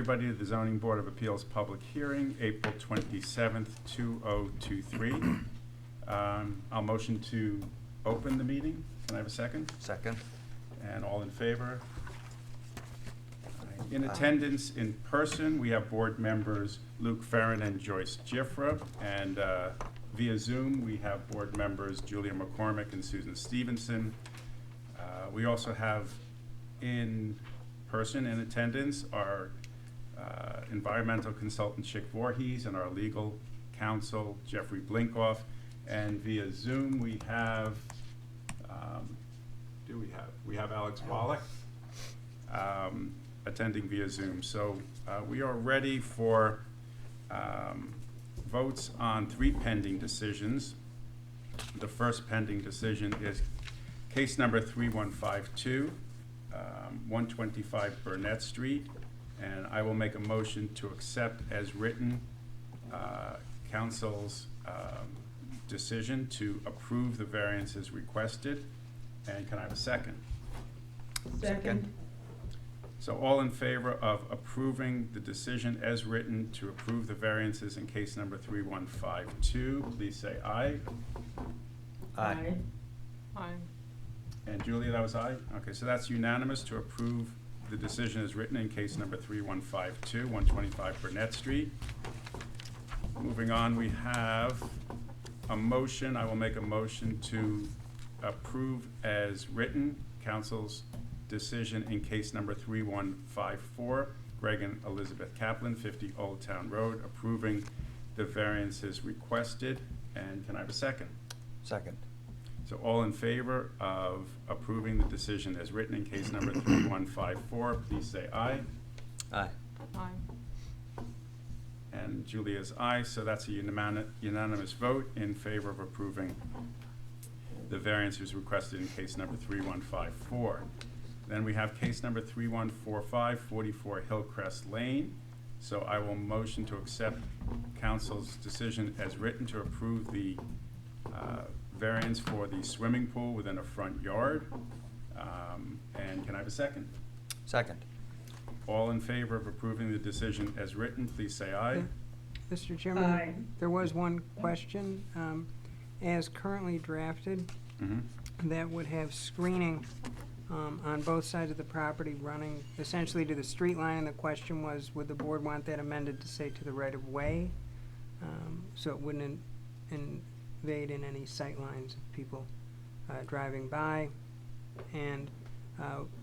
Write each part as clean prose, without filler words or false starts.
everybody to the Zoning Board of Appeals public hearing, April 27th, 2023. I'll motion to open the meeting. Can I have a second? Second. And all in favor? In attendance in person, we have board members Luke Farron and Joyce Giffra, and via Zoom, we have board members Julia McCormick and Susan Stevenson. We also have in person in attendance our environmental consultant Chick Voorhees and our legal counsel Jeffrey Blinkoff, and via Zoom we have we have Alex Wallach attending via Zoom. So we are ready for votes on 3 pending decisions. The first pending decision is case number 3152, 125 Burnett Street, and I will make a motion to accept as written council's decision to approve the variances requested. And can I have a second? Second. So all in favor of approving the decision as written to approve the variances in case number 3152, please say aye. Aye. Aye. And Julia, that was aye? Okay, so that's unanimous to approve the decision as written in case number 3152, 125 Burnett Street. Moving on, we have a motion. I will make a motion to approve as written council's decision in case number 3154, Greg and Elizabeth Kaplan, 50 Old Town Road, approving the variances requested. And can I have a second? Second. So all in favor of approving the decision as written in case number 3154, please say aye. Aye. Aye. And Julia's aye, so that's a unanimous vote in favor of approving the variances requested in case number 3154. Then we have case number 3145, 44 Hillcrest Lane. So I will motion to accept council's decision as written to approve the variance for the swimming pool within a front yard. And can I have a second? Second. All in favor of approving the decision as written, please say aye. Mr. Chairman, Aye. there was one question. As currently drafted, that would have screening on both sides of the property running essentially to the street line, and the question was, would the board want that amended to say to the right of way? So it wouldn't invade in any sight lines of people driving by. And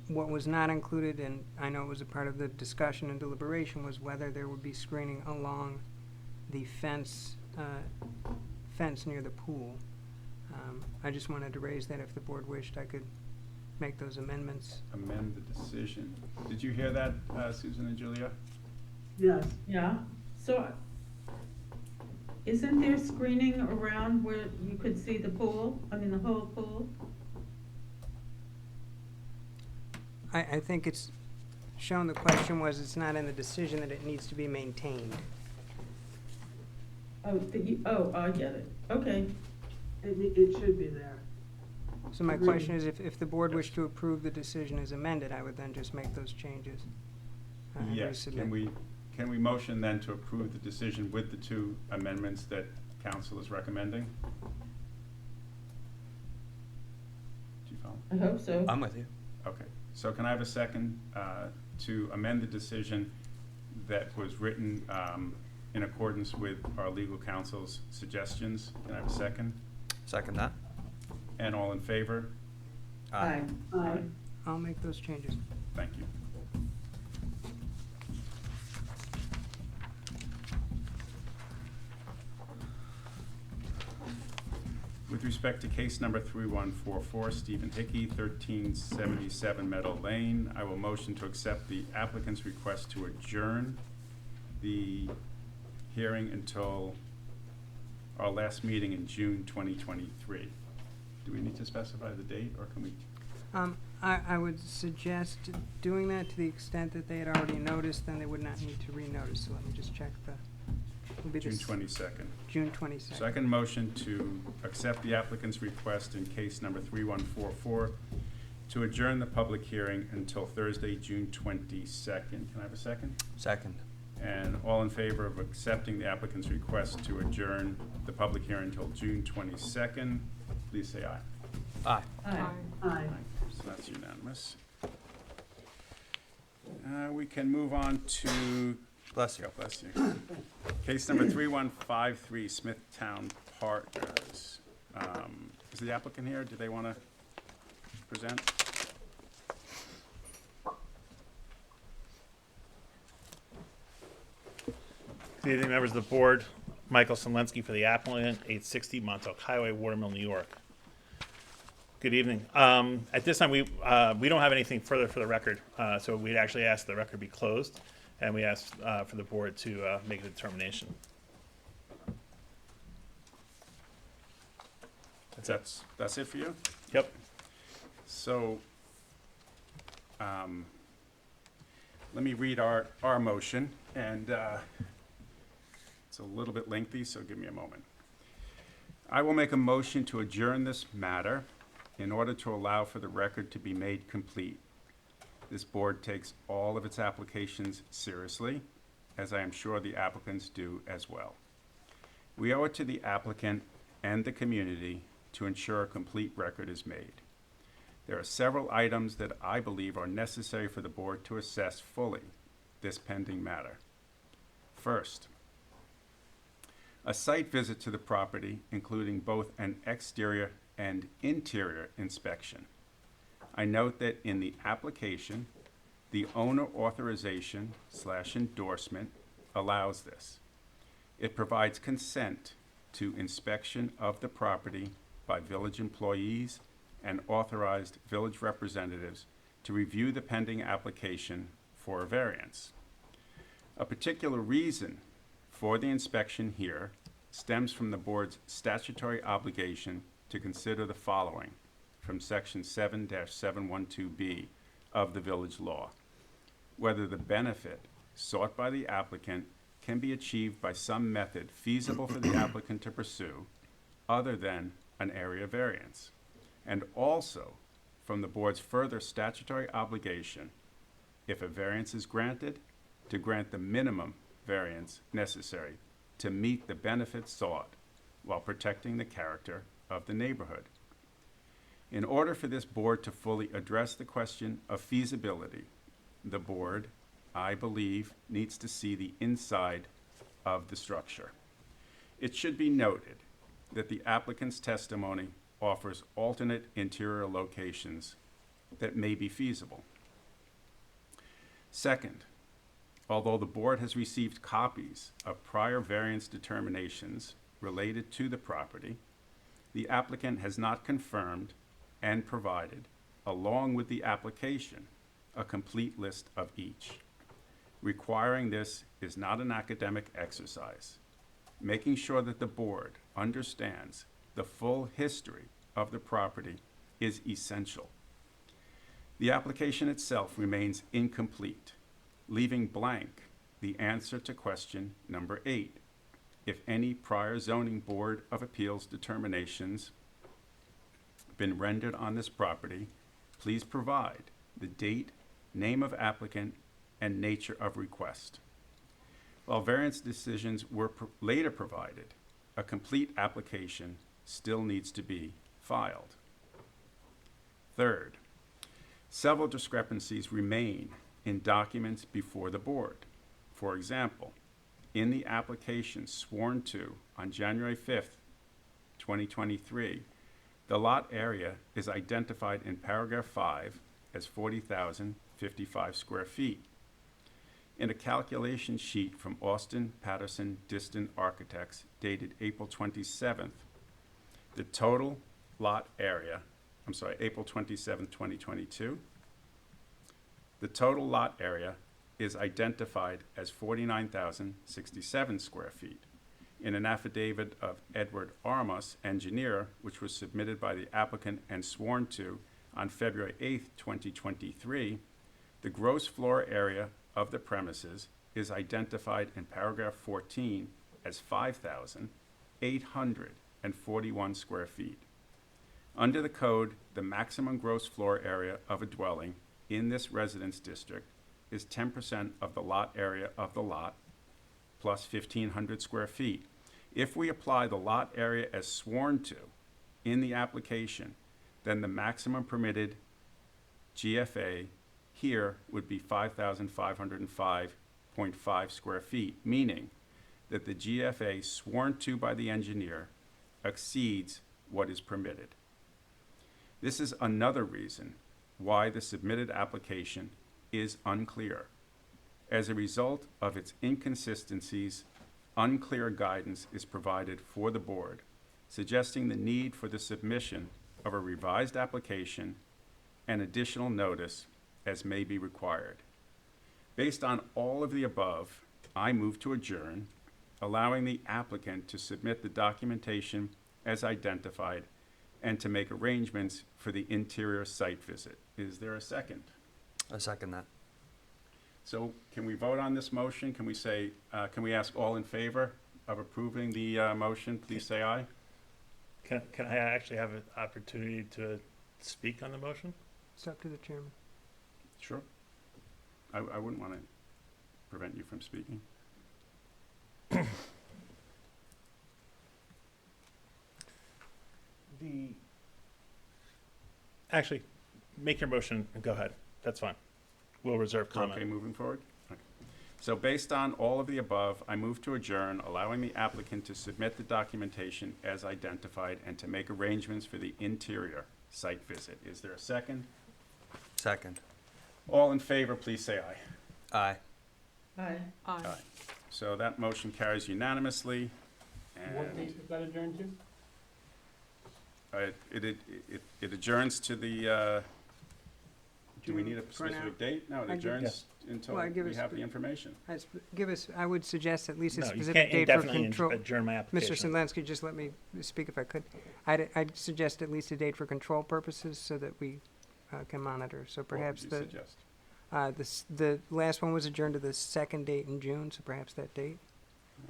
what was not included, and I know it was a part of the discussion and deliberation, was whether there would be screening along the fence near the pool. I just wanted to raise that if the board wished, I could make those amendments. Amend the decision. Did you hear that, Susan and Julia? Yes. Yeah, so isn't there screening around where you could see the pool, I mean the whole pool? I think it's shown, the question was, it's not in the decision that it needs to be maintained. Oh, I get it, okay. It should be there. So my Agreed. question is, if the board wished to approve the decision as amended, I would then just make those changes. And Yes, resubmit. can we motion then to approve the decision with the 2 amendments that council is recommending? Do you follow? I hope so. I'm with you. Okay, so can I have a second to amend the decision that was written in accordance with our legal counsel's suggestions? Can I have a second? Second that. And all in favor? Aye. Aye. I'll make those changes. Thank you. With respect to case number 3144, Stephen Hickey, 1377 Meadow Lane, I will motion to accept the applicant's request to adjourn the hearing until our last meeting in June 2023. Do we need to specify the date, or can we? I would suggest doing that to the extent that they had already noticed, then they would not need to renotice. So let me just check the, it'll be June this 22nd. June 22nd. Second motion to accept the applicant's request in case number 3144 to adjourn the public hearing until Thursday, June 22nd. Can I have a second? Second. And all in favor of accepting the applicant's request to adjourn the public hearing until June 22nd, please say aye. Aye. Aye. Aye. So that's unanimous. We can move on to, Bless you. God bless you. Case number 3153, Smithtown Partners. Is the applicant here? Do they want to present? Good evening, members of the board. Michael Selensky for the applicant, 860 Montauk Highway, Watermill, New York. Good evening. At this time, we don't have anything further for the record, so we'd actually ask the record be closed, and we asked for the board to make a determination. That's it for you? Yep. So, let me read our motion, and it's a little bit lengthy, so give me a moment. I will make a motion to adjourn this matter in order to allow for the record to be made complete. This board takes all of its applications seriously, as I am sure the applicants do as well. We owe it to the applicant and the community to ensure a complete record is made. There are several items that I believe are necessary for the board to assess fully this pending matter. First, a site visit to the property, including both an exterior and interior inspection. I note that in the application, the owner authorization / endorsement allows this. It provides consent to inspection of the property by village employees and authorized village representatives to review the pending application for a variance. A particular reason for the inspection here stems from the board's statutory obligation to consider the following from section 7-712B of the village law: whether the benefit sought by the applicant can be achieved by some method feasible for the applicant to pursue other than an area variance, and also from the board's further statutory obligation, if a variance is granted, to grant the minimum variance necessary to meet the benefits sought while protecting the character of the neighborhood. In order for this board to fully address the question of feasibility, the board, I believe, needs to see the inside of the structure. It should be noted that the applicant's testimony offers alternate interior locations that may be feasible. Second, although the board has received copies of prior variance determinations related to the property, the applicant has not confirmed and provided, along with the application, a complete list of each. Requiring this is not an academic exercise. Making sure that the board understands the full history of the property is essential. The application itself remains incomplete, leaving blank the answer to question number 8. If any prior zoning board of appeals determinations been rendered on this property, please provide the date, name of applicant, and nature of request. While variance decisions were later provided, a complete application still needs to be filed. Third, several discrepancies remain in documents before the board. For example, in the application sworn to on January 5th, 2023, the lot area is identified in paragraph 5 as 40,055 square feet. In a calculation sheet from Austin Patterson Distant Architects dated April 27th, the total lot area, April 27th, 2022, the total lot area is identified as 49,067 square feet. In an affidavit of Edward Armas, engineer, which was submitted by the applicant and sworn to on February 8th, 2023, the gross floor area of the premises is identified in paragraph 14 as 5,841 square feet. Under the code, the maximum gross floor area of a dwelling in this residence district is 10% of the lot area of the lot plus 1,500 square feet. If we apply the lot area as sworn to in the application, then the maximum permitted GFA here would be 5,505.5 square feet, meaning that the GFA sworn to by the engineer exceeds what is permitted. This is another reason why the submitted application is unclear. As a result of its inconsistencies, unclear guidance is provided for the board, suggesting the need for the submission of a revised application and additional notice as may be required. Based on all of the above, I move to adjourn, allowing the applicant to submit the documentation as identified and to make arrangements for the interior site visit. Is there a second? I second that. So can we vote on this motion? Can we say, can we ask all in favor of approving the motion? Please say aye. Can I actually have an opportunity to speak on the motion? It's up to the chairman. Sure. I wouldn't want to prevent you from speaking. Actually, make your motion and go ahead. That's fine. We'll reserve comment. Okay, moving forward? Okay. So based on all of the above, I move to adjourn, allowing the applicant to submit the documentation as identified and to make arrangements for the interior site visit. Is there a second? Second. All in favor, please say aye. Aye. Aye. Aye. So that motion carries unanimously, What date and is that adjourned to? it adjourns to the, do we June need a for now. specific date? No, it I give- adjourns until Well, I give we us- have the information. I would suggest at least a No, you specific can't date for indefinitely control. adjourn my Mr. application. Sendlansky, just let me speak if I could. I'd suggest at least a date for control purposes so that we can monitor. So perhaps What would you suggest? the last one was adjourned to the second date in June, so perhaps that date.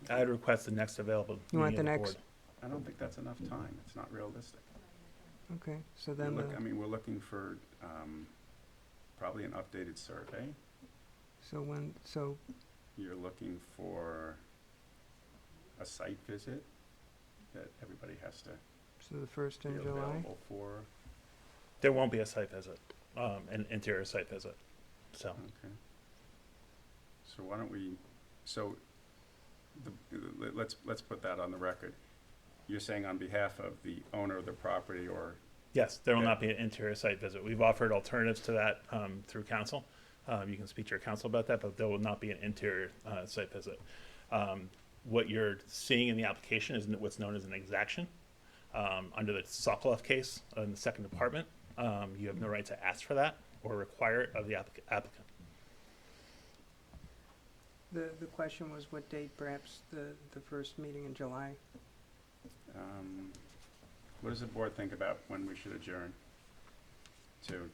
I'd request the next available You want meeting the of next? board. I don't think that's enough time. It's not realistic. Okay, so We're then, we're looking for, probably an updated survey. so You're looking for a site visit that everybody has to the first be in July? available for. There won't be a site visit, an interior site visit. So, Okay. So why don't we, so, let's put that on the record. You're saying on behalf of the owner of the property or, yes, there will Yeah. not be an interior site visit. We've offered alternatives to that through council. You can speak to your council about that, but there will not be an interior site visit. What you're seeing in the application is what's known as an exaction. Under the Sokoloff case in the second department, you have no right to ask for that or require it of the applicant. The question was what date, perhaps the first meeting in July? what does the board think about when we should adjourn?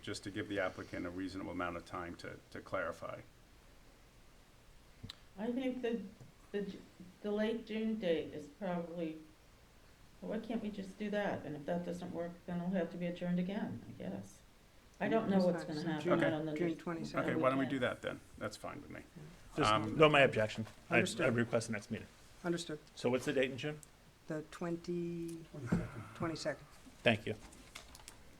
Just to give the applicant a reasonable amount of time to clarify. I think the late June date is probably, why can't we just do that? And if that doesn't work, then it'll have to be adjourned again, I guess. I don't know what's gonna So happen. June- I don't June understand. 22nd. Okay, we why don't we can't. do that then? That's fine with me. There's Um, no my objection. I Understood. request the next meeting. Understood. So what's the date in June? The 22nd. Thank you.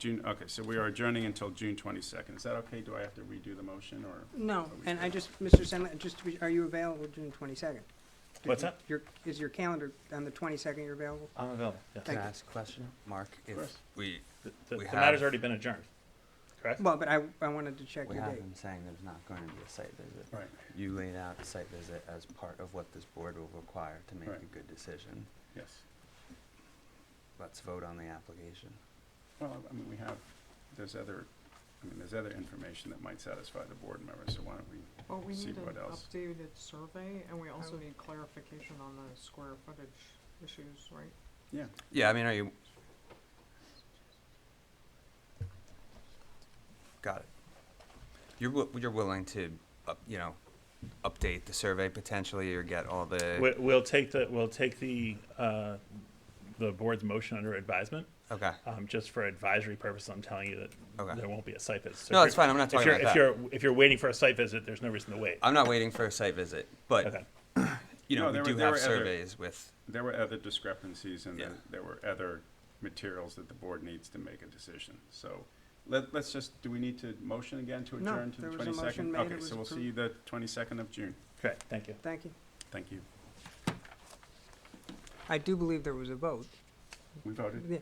Okay, so we are adjourning until June 22nd. Is that okay? Do I have to redo the motion or? No, and I just, Mr. Sendlin, just to be, are you available June 22nd? What's that? Is your calendar on the 22nd you're available? I'm available, yes. Thank Can I you. ask a question, Mark? If course. we, The We matter's have- already been adjourned, correct? Well, but I wanted to check we your have date. been saying there's not going to be a site visit. Right. You laid out a site visit as part of what this board will require to make Right. a good decision. Yes. Let's vote on the application. Well, I mean, there's other information that might satisfy the board members, so why don't we? Well, we See need an what else. updated survey, and we also need clarification on the square footage issues, right? Yeah. Yeah, I mean, are you? Got it. You're willing to, update the survey potentially or get all the. We'll take the the board's motion under advisement. Okay. Just for advisory purposes, I'm telling you that Okay. there won't be a site visit. So No, if it's you're- fine. I'm not if talking you're- about that. If you're waiting for a site visit, there's no reason to wait. I'm not waiting for a site visit, but, Okay. you know, No, we there do were- there have were other- surveys with, There were other discrepancies and Yeah. there were other materials that the board needs to make a decision. So let's just, do we need to motion again to No, adjourn to the there was a 22nd? motion made, it Okay, was so we'll see approved. you the 22nd of June. Okay, thank you. Thank you. Thank you. I do believe there was a vote. We voted? Yeah.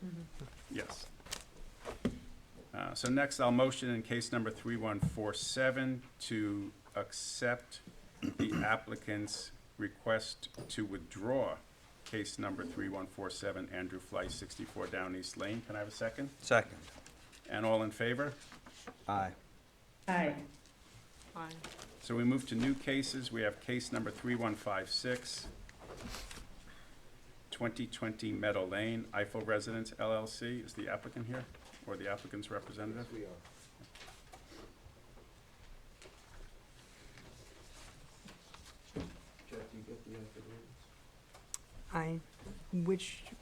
Yes. So next, I'll motion in case number 3147 to accept the applicant's request to withdraw case number 3147, Andrew Fleiss, 64 Down East Lane. Can I have a second? second. And all in favor? Aye. Aye. Aye. So we move to new cases. We have case number 3156, 2020 Meadow Lane, Eiffel Residence LLC. Is the applicant here, or the applicant's representative? We are. Jeff, do you get the affidavits?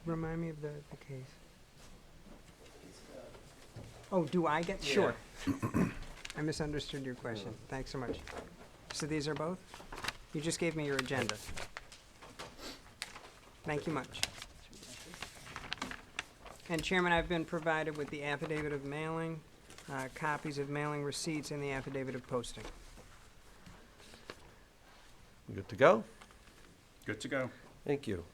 Remind me of the case. Oh, do I get, sure. I misunderstood your question. Thanks so much. So these are both? You just gave me your agenda. Thank you much. And Chairman, I've been provided with the affidavit of mailing, copies of mailing receipts, and the affidavit of posting. Good to go? Good to go. Thank you.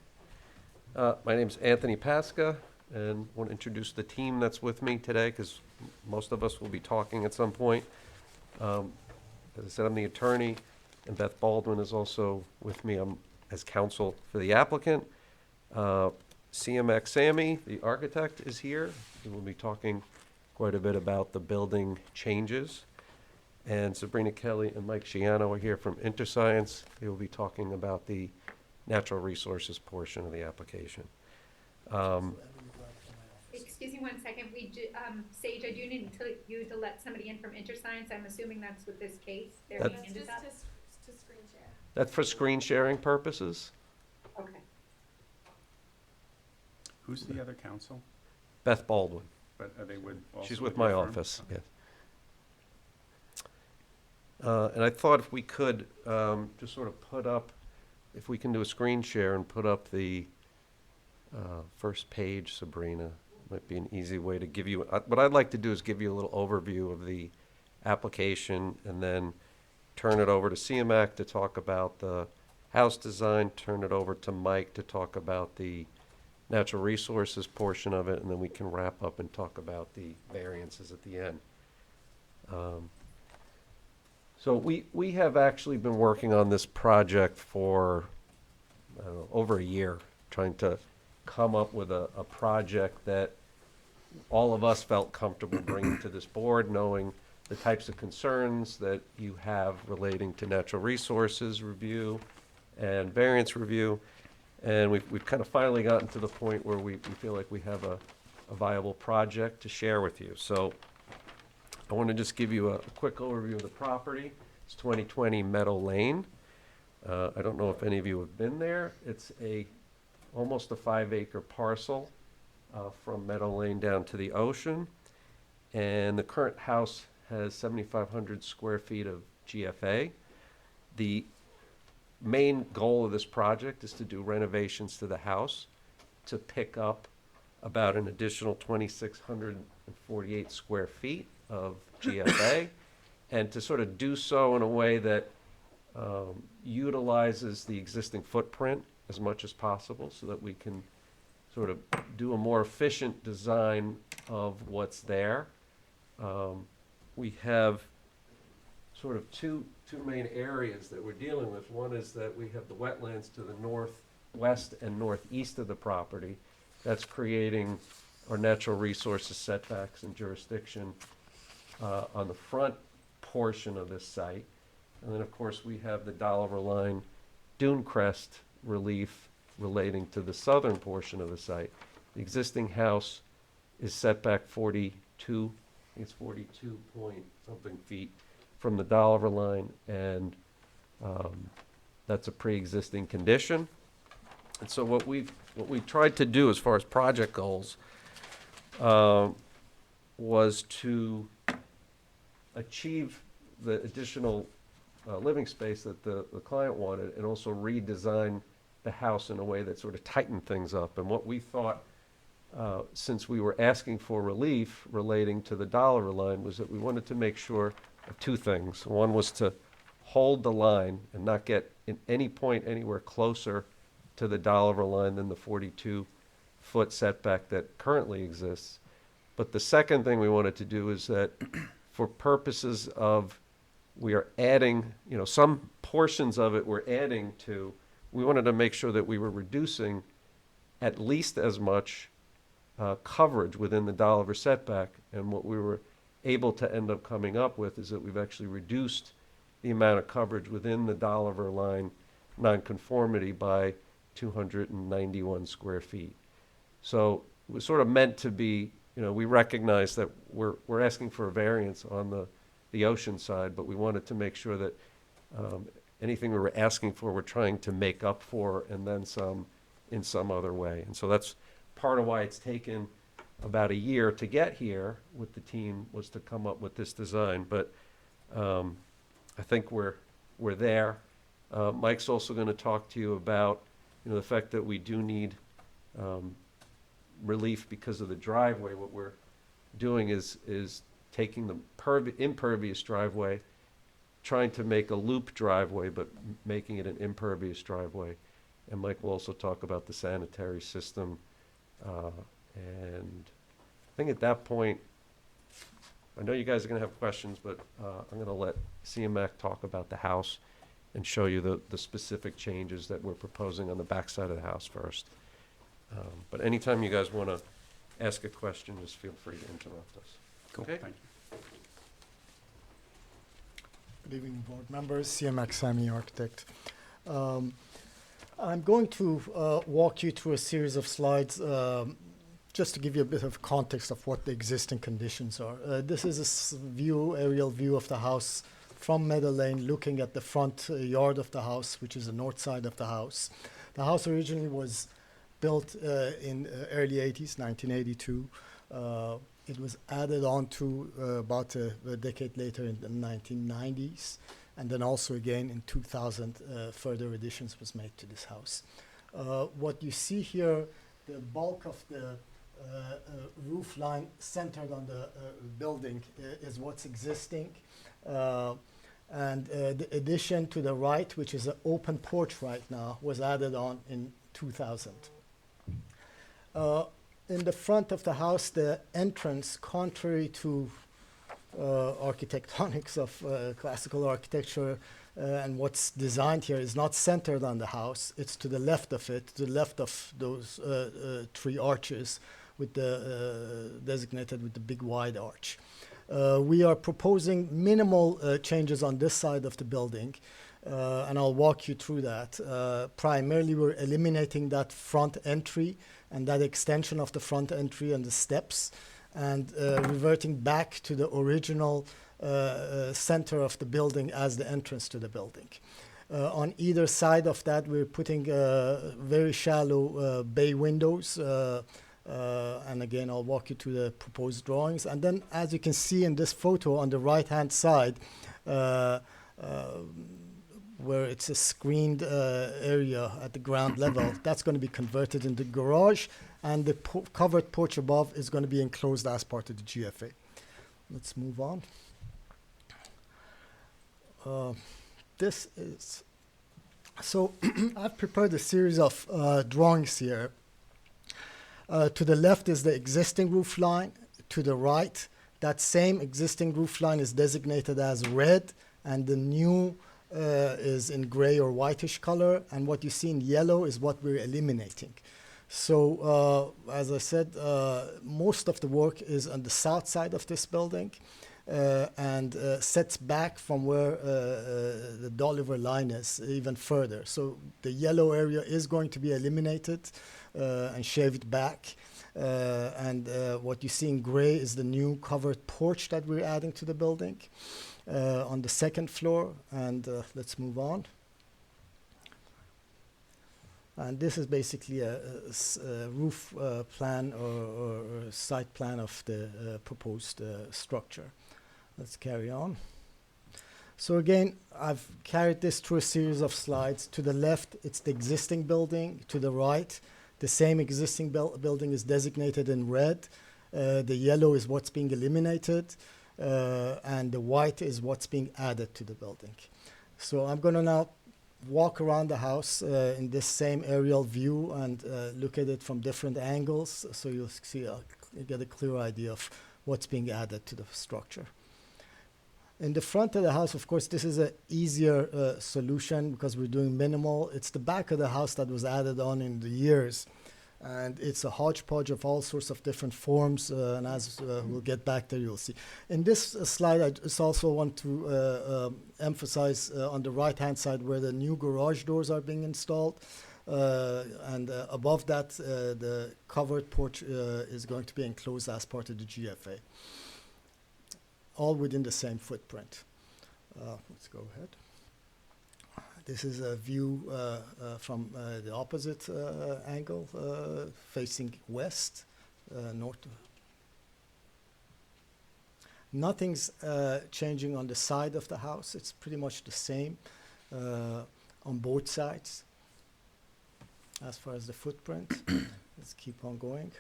My name's Anthony Pasca, and want to introduce the team that's with me today, because most of us will be talking at some point. As I said, I'm the attorney, and Beth Baldwin is also with me. I'm as counsel for the applicant. CMX Sammy, the architect, is here, and we'll be talking quite a bit about the building changes. And Sabrina Kelly and Mike Shiano are here from InterScience. They will be talking about the natural resources portion of the application. Excuse me 1 second, Sage, I do need you to let somebody in from InterScience, I'm assuming that's with this case, they're That- being That's ended just up? to screen share. That's for screen sharing purposes. Okay. Who's the other counsel? Beth Baldwin. But are they with, also She's with with my your firm? office, Okay. yes. And I thought if we could, just sort of put up, if we can do a screen share and put up the first page, Sabrina, might be an easy way to give you, what I'd like to do is give you a little overview of the application and then turn it over to CMAC to talk about the house design, turn it over to Mike to talk about the natural resources portion of it, and then we can wrap up and talk about the variances at the end. So we have actually been working on this project for, I don't know, over a year, trying to come up with a project that all of us felt comfortable bringing to this board, knowing the types of concerns that you have relating to natural resources review and variance review. And we've kind of finally gotten to the point where we feel like we have a viable project to share with you. So I want to just give you a quick overview of the property. It's 2020 Meadow Lane. I don't know if any of you have been there. It's almost a 5-acre parcel from Meadow Lane down to the ocean. And the current house has 7,500 square feet of GFA. The main goal of this project is to do renovations to the house to pick up about an additional 2,648 square feet of GFA, and to sort of do so in a way that utilizes the existing footprint as much as possible so that we can sort of do a more efficient design of what's there. We have sort of two main areas that we're dealing with. One is that we have the wetlands to the northwest and northeast of the property. That's creating our natural resources setbacks and jurisdiction on the front portion of this site. And then, of course, we have the Dollar Line dune crest relief relating to the southern portion of the site. The existing house is set back 42, I think it's 42 point something feet from the Dollar Line, and that's a pre-existing condition. And so what we've what we tried to do as far as project goals was to achieve the additional living space that the client wanted, and also redesign the house in a way that sort of tightened things up. And what we thought, since we were asking for relief relating to the dollar line, was that we wanted to make sure of two things. One was to hold the line and not get in any point anywhere closer to the dollar line than the 42-foot setback that currently exists. But the second thing we wanted to do is that for purposes of, we are adding, some portions of it we're adding to, we wanted to make sure that we were reducing at least as much coverage within the dollar setback. And what we were able to end up coming up with is that we've actually reduced the amount of coverage within the dollar line nonconformity by 291 square feet. So it was sort of meant to be, we recognize that we're asking for a variance on the ocean side, but we wanted to make sure that anything we were asking for, we're trying to make up for, and then some in some other way. And so that's part of why it's taken about a year to get here with the team, was to come up with this design. But I think we're there. Mike's also going to talk to you about the fact that we do need relief because of the driveway. What we're doing is taking the impervious driveway, trying to make a loop driveway, but making it an impervious driveway. And Mike will also talk about the sanitary system. And I think at that point, I know you guys are going to have questions, but I'm going to let CMAC talk about the house and show you the specific changes that we're proposing on the backside of the house first. But anytime you guys want to ask a question, just feel free to interrupt us. Cool, Okay? thank you. Good evening, board members. CMX Sami, architect. I'm going to walk you through a series of slides just to give you a bit of context of what the existing conditions are. This is a aerial view of the house from Meadow Lane, looking at the front yard of the house, which is the north side of the house. The house originally was built in early 80s, 1982. It was added on to about a decade later in the 1990s. And then also again in 2000, further additions was made to this house. What you see here, the bulk of the roof line centered on the building is what's existing. And the addition to the right, which is an open porch right now, was added on in 2000. In the front of the house, the entrance, contrary to architectonics of classical architecture and what's designed here, is not centered on the house. It's to the left of it, to the left of those three arches, with the designated with the big wide arch. We are proposing minimal changes on this side of the building, and I'll walk you through that. Primarily, we're eliminating that front entry and that extension of the front entry and the steps, and reverting back to the original center of the building as the entrance to the building. On either side of that, we're putting very shallow bay windows, and again, I'll walk you through the proposed drawings. And then, as you can see in this photo on the right-hand side, where it's a screened area at the ground level, that's going to be converted into garage, and the covered porch above is going to be enclosed as part of the GFA. Let's move on. This is, so I've prepared a series of drawings here. To the left is the existing roof line. To the right, that same existing roof line is designated as red, and the new is in gray or whitish color, and what you see in yellow is what we're eliminating. So, as I said, most of the work is on the south side of this building, and sets back from where the Dolliver line is even further. So the yellow area is going to be eliminated and shaved back. And what you see in gray is the new covered porch that we're adding to the building on the second floor. And let's move on. And this is basically a roof plan or site plan of the proposed structure. Let's carry on. So again, I've carried this through a series of slides. To the left, it's the existing building. To the right, the same existing building is designated in red. The yellow is what's being eliminated, and the white is what's being added to the building. So I'm going to now walk around the house in this same aerial view and look at it from different angles, so you'll see, you get a clear idea of what's being added to the structure. In the front of the house, of course, this is an easier solution because we're doing minimal. It's the back of the house that was added on in the years. And it's a hodgepodge of all sorts of different forms, and as we'll get back there, you'll see. In this slide, I just also want to emphasize on the right-hand side where the new garage doors are being installed. And above that, the covered porch is going to be enclosed as part of the GFA. All within the same footprint. Let's go ahead. This is a view from the opposite angle, facing west, north. Nothing's changing on the side of the house. It's pretty much the same on both sides. As far as the footprint, let's keep on going.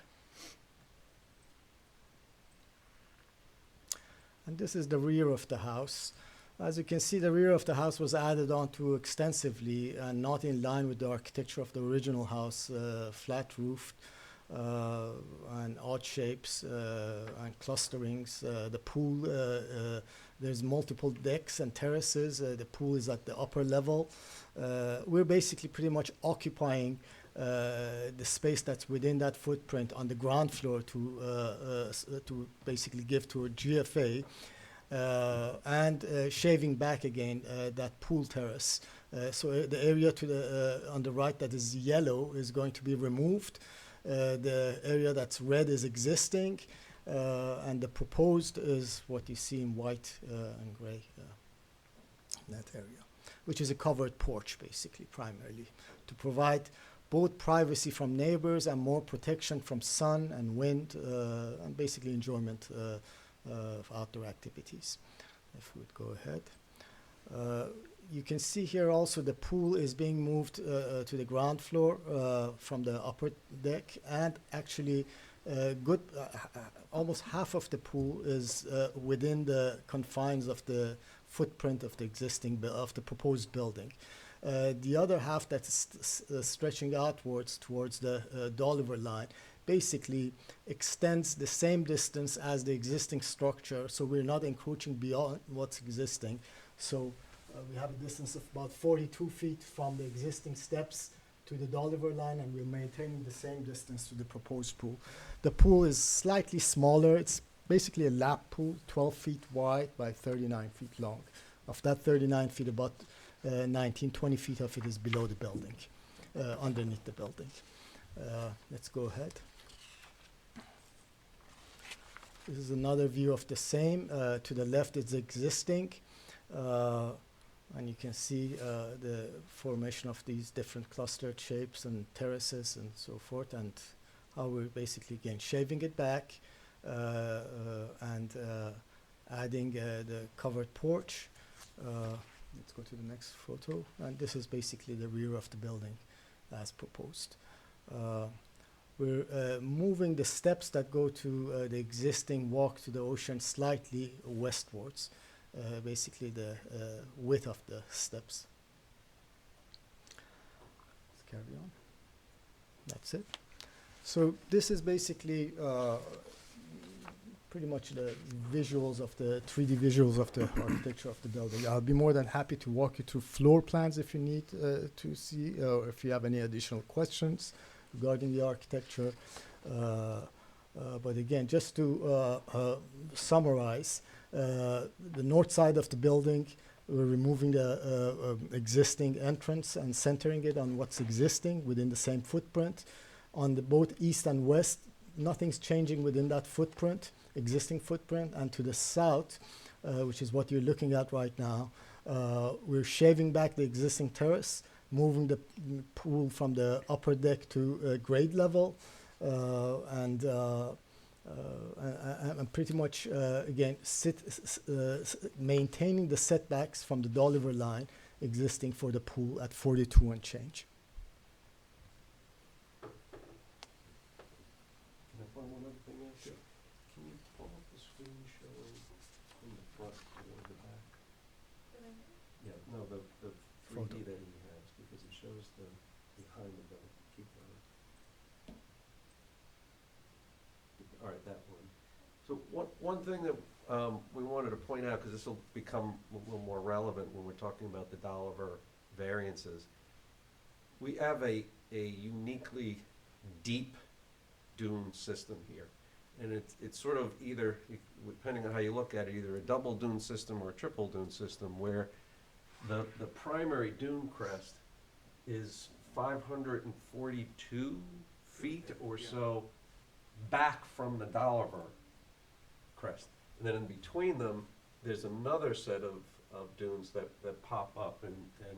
And this is the rear of the house. As you can see, the rear of the house was added on to extensively and not in line with the architecture of the original house, flat roofed and odd shapes and clusterings. The pool, there's multiple decks and terraces. The pool is at the upper level. We're basically pretty much occupying the space that's within that footprint on the ground floor to basically give to a GFA. And shaving back again that pool terrace. So the area to the on the right that is yellow is going to be removed. The area that's red is existing, and the proposed is what you see in white and gray in that area, which is a covered porch basically primarily to provide both privacy from neighbors and more protection from sun and wind and basically enjoyment of outdoor activities. If we would go ahead. You can see here also the pool is being moved to the ground floor from the upper deck, and actually almost half of the pool is within the confines of the footprint of the existing of the proposed building. The other half that's stretching outwards towards the Dolliver line basically extends the same distance as the existing structure, so we're not encroaching beyond what's existing. So we have a distance of about 42 feet from the existing steps to the Dolliver line, and we're maintaining the same distance to the proposed pool. The pool is slightly smaller. It's basically a lap pool, 12 feet wide by 39 feet long. Of that 39 feet, about 20 feet of it is below the building, underneath the building. Let's go ahead. This is another view of the same. To the left is existing, and you can see the formation of these different clustered shapes and terraces and so forth, and how we're basically again shaving it back and adding the covered porch. Let's go to the next photo, and this is basically the rear of the building as proposed. We're moving the steps that go to the existing walk to the ocean slightly westwards, basically the width of the steps. Let's carry on. That's it. So this is basically pretty much the visuals of the 3D visuals of the architecture of the building. I'll be more than happy to walk you through floor plans if you need to see, or if you have any additional questions regarding the architecture. But again, just to summarize, the north side of the building, we're removing the existing entrance and centering it on what's existing within the same footprint. On the both east and west, nothing's changing within that footprint, existing footprint. And to the south, which is what you're looking at right now, we're shaving back the existing terrace moving the pool from the upper deck to grade level, and pretty much again maintaining the setbacks from the Dolliver line existing for the pool at 42 and change. Can I find one other thing else? Can you pull up the screen showing from the front or the back? Yeah, no, the 3D Photo. that he has, because it shows the behind the building. Keep going. All right, that one. So one thing that we wanted to point out, because this will become a little more relevant when we're talking about the Dolliver variances, we have a uniquely deep dune system here. And it's sort of either, depending on how you look at it, either a double dune system or a triple dune system, where the primary dune crest is 542 feet or so back from the Dolliver crest. And then in between them, there's another set of dunes that pop up and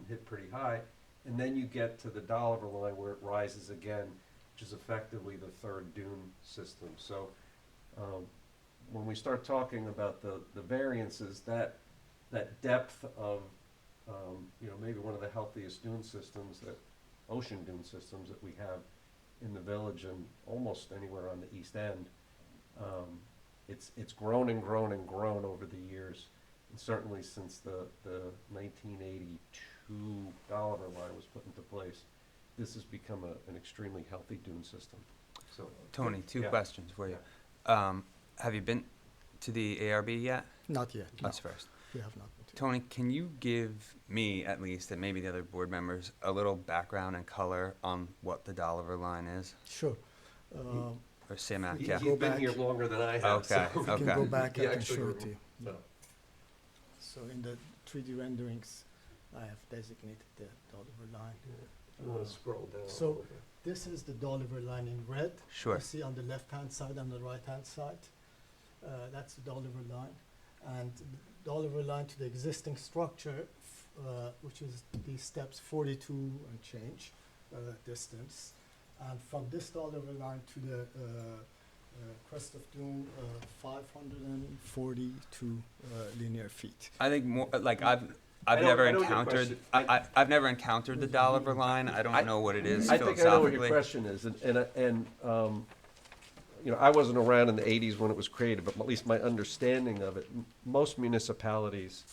hit pretty high. And then you get to the Dolliver line where it rises again, which is effectively the third dune system. So when we start talking about the variances, that depth of, maybe one of the healthiest dune systems, ocean dune systems that we have in the village and almost anywhere on the East End, it's grown and grown and grown over the years, and certainly since the 1982 Dolliver line was put into place, this has become an extremely healthy dune system. So Tony, two Yeah. questions for you. Yeah. Have you been to the ARB yet? Not yet. No, Us first. we have not. Been to. Tony, can you give me, at least, and maybe the other board members, a little background and color on what the Dolliver line is? Sure. Or Simac, You yeah. go You've been back. here longer than I have. Okay, so- We can okay. go back, He I can actually show it rem- to you. so. So in the 3D renderings, I have designated the Dolliver line. You want to scroll down a So- little bit. This is the Dolliver line in red. Sure. You see on the left-hand side and the right-hand side. That's the Dolliver line. And the Dolliver line to the existing structure, which is these steps 42 and change distance. And from this Dolliver line to the crest of dune, 542 linear feet. I think more, like, I've I know- never I know your encountered, question. I've never encountered the Dolliver line. I don't know what it is I think I know what your philosophically. question is, and I wasn't around in the 80s when it was created, but at least my understanding of it, most municipalities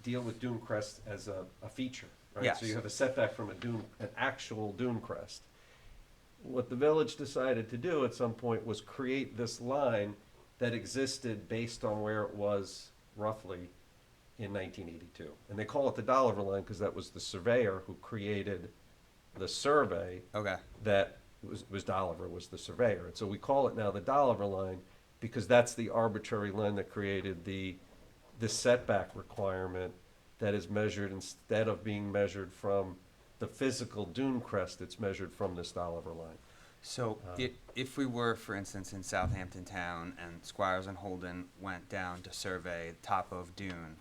deal with dune crest as a feature, right? Yes. So you have a setback from an actual dune crest. What the village decided to do at some point was create this line that existed based on where it was roughly in 1982. And they call it the Dolliver line because that was the surveyor who created the survey Okay. that was Dolliver, was the surveyor. And so we call it now the Dolliver line because that's the arbitrary line that created the setback requirement that is measured, instead of being measured from the physical dune crest, it's measured from this Dolliver line. So if we were, for instance, in Southampton town and Squires and Holden went down to survey top of dune,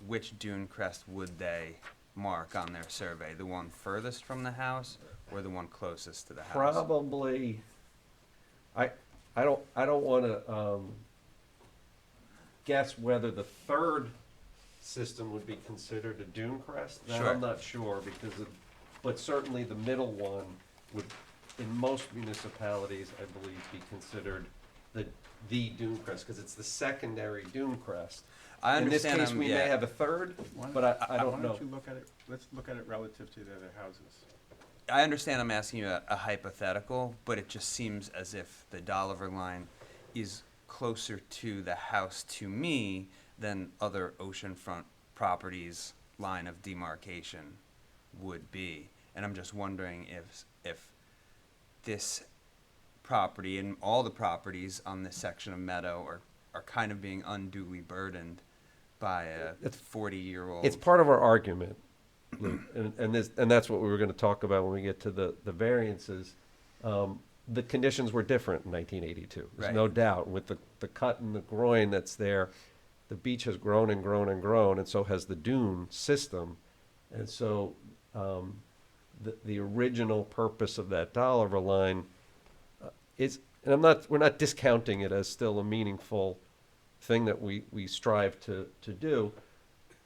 which dune crest would they mark on their survey? The one furthest from the house or the one closest to the house? Probably, I don't want to guess whether the third system would be considered a dune crest. That Sure. I'm not sure but certainly the middle one would, in most municipalities, I believe, be considered the dune crest because it's the secondary dune crest. I understand. In this case, we may yeah. have a third, Why but I don't Why know. don't you look at it, let's look at it relative to the other houses. I understand I'm asking you a hypothetical, but it just seems as if the Dolliver line is closer to the house to me than other oceanfront properties' line of demarcation would be. And I'm just wondering if this property and all the properties on this section of meadow are kind of being unduly burdened by a 40-year-old. It's part of our argument, Luke, and that's what we were going to talk about when we get to the variances. The conditions were different in 1982. There's Right. no doubt. With the cut in the groin that's there, the beach has grown and grown and grown, and so has the dune system. And so the original purpose of that dollar line is, and we're not discounting it as still a meaningful thing that we strive to do,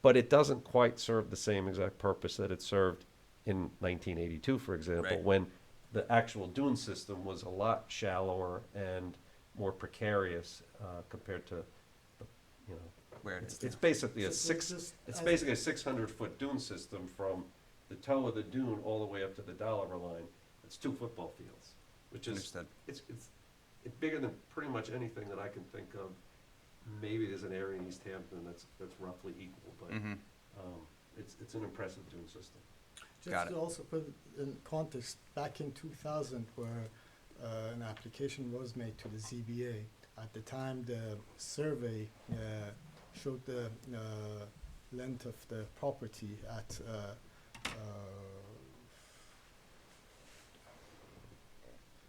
but it doesn't quite serve the same exact purpose that it served in 1982, for example, Right. when the actual dune system was a lot shallower and more precarious compared to, you know, Where it is it's now. basically a So it's basically a 600-foot dune system from the toe of the dune all the way up to the dollar line. It's 2 football fields, which is Understood. it's bigger than pretty much anything that I can think of. Maybe there's an area in East Hampton that's roughly equal, but Mm-hmm. it's an impressive dune system. Just Got to it. also put it in context, back in 2000, where an application was made to the ZBA, at the time the survey showed the length of the property at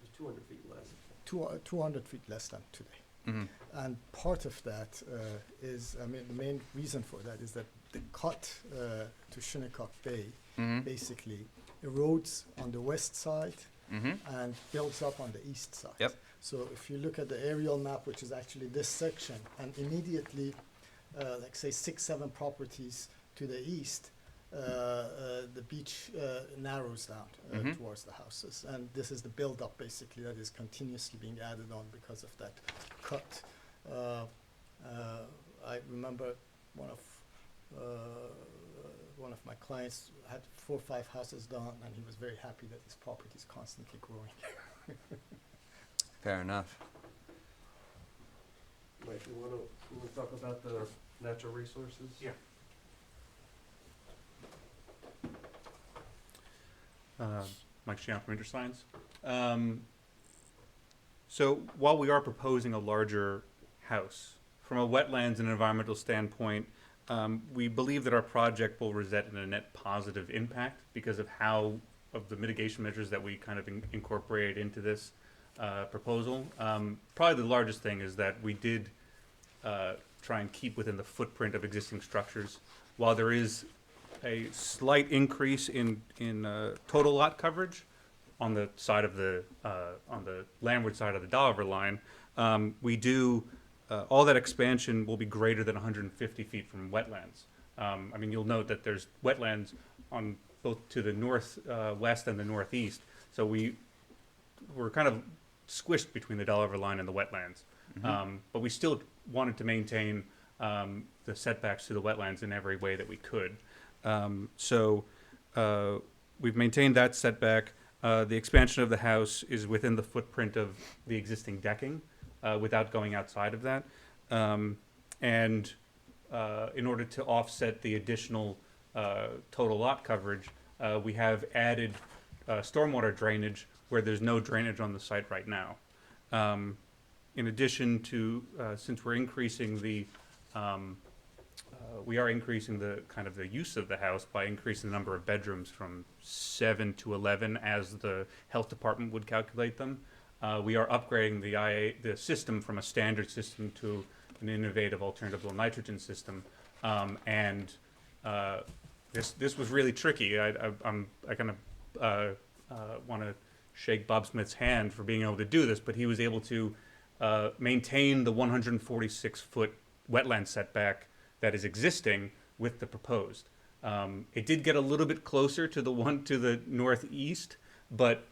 It's 200 feet less. 200 feet less than today. Mm-hmm. And part of that is, I mean, the main reason for that is that the cut to Shinnecock Bay Mm-hmm. basically erodes on the west side Mm-hmm. and builds up on the east side. Yep. So if you look at the aerial map, which is actually this section, and immediately, like say 6-7 properties to the east, the beach narrows down Mhm. towards the houses. And this is the build-up basically that is continuously being added on because of that cut. I remember one of my clients had 4 or 5 houses done, and he was very happy that his property is constantly growing. Fair enough. Mike, you want to talk about the natural resources? Yeah. Mike Shion from InterScience. So while we are proposing a larger house, from a wetlands and environmental standpoint, we believe that our project will result in a net positive impact because of the mitigation measures that we kind of incorporated into this proposal. Probably the largest thing is that we did try and keep within the footprint of existing structures. While there is a slight increase in total lot coverage on the side of on the landward side of the Dolliver line, we do all that expansion will be greater than 150 feet from wetlands. I mean, you'll note that there's wetlands on both to the north west and the northeast, so we're kind of squished between the Dolliver line and the wetlands. But we still wanted to maintain the setbacks to the wetlands in every way that we could. So we've maintained that setback. The expansion of the house is within the footprint of the existing decking without going outside of that. And in order to offset the additional total lot coverage, we have added stormwater drainage where there's no drainage on the site right now. In addition to, since we're increasing we are increasing the kind of the use of the house by increasing the number of bedrooms from 7 to 11 as the health department would calculate them. We are upgrading the system from a standard system to an innovative alternative low nitrogen system. This was really tricky. I kind of want to shake Bob Smith's hand for being able to do this, but he was able to maintain the 146-foot wetland setback that is existing with the proposed. It did get a little bit closer to the one to the northeast, but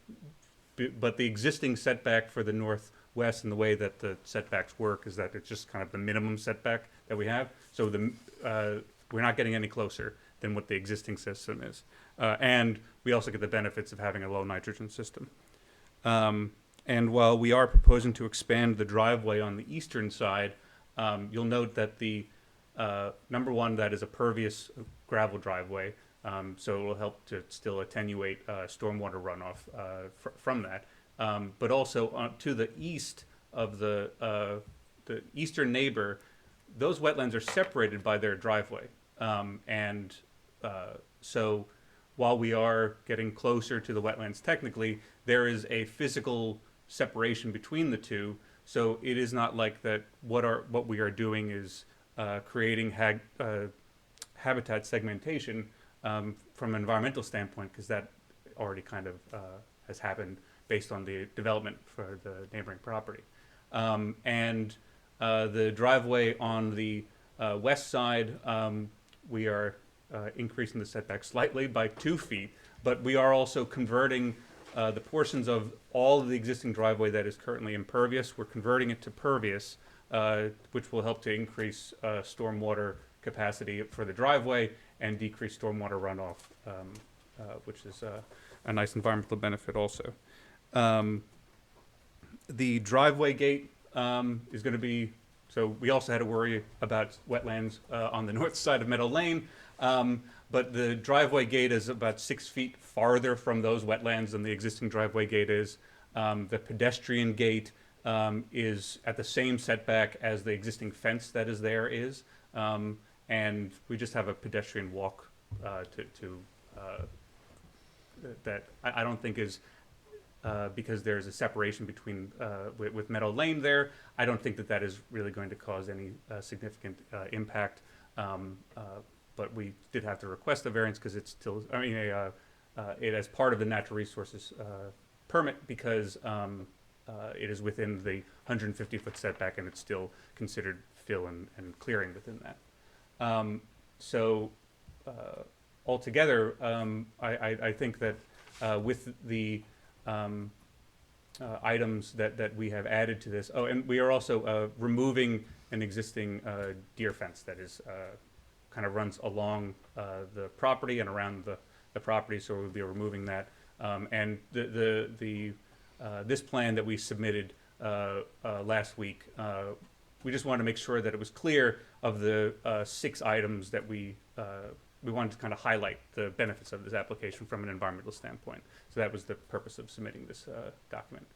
the existing setback for the northwest and the way that the setbacks work is that it's just kind of the minimum setback that we have. So we're not getting any closer than what the existing system is. And we also get the benefits of having a low nitrogen system. And while we are proposing to expand the driveway on the eastern side, you'll note that the number one, that is a pervious gravel driveway, so it will help to still attenuate stormwater runoff from that. But also to the east of the eastern neighbor, those wetlands are separated by their driveway. So while we are getting closer to the wetlands technically, there is a physical separation between the two. So it is not like that what we are doing is creating habitat segmentation from an environmental standpoint, because that already kind of has happened based on the development for the neighboring property. And the driveway on the west side, we are increasing the setback slightly by 2 feet, but we are also converting the portions of all of the existing driveway that is currently impervious. We're converting it to pervious, which will help to increase stormwater capacity for the driveway and decrease stormwater runoff, which is a nice environmental benefit also. The driveway gate is going to be, so we also had to worry about wetlands on the north side of Meadow Lane, but the driveway gate is about 6 feet farther from those wetlands than the existing driveway gate is. The pedestrian gate is at the same setback as the existing fence that is there is, and we just have a pedestrian walk that I don't think is, because there's a separation between, with Meadow Lane there, I don't think that that is really going to cause any significant impact. But we did have to request a variance because it's still, I mean, it as part of the natural resources permit, because it is within the 150-foot setback and it's still considered fill and clearing within that. So altogether, I think that with the items that we have added to this, oh, and we are also removing an existing deer fence that is kind of runs along the property and around the property, so we'll be removing that. And this plan that we submitted last week, we just wanted to make sure that it was clear of the 6 items that we wanted to kind of highlight the benefits of this application from an environmental standpoint. So that was the purpose of submitting this document.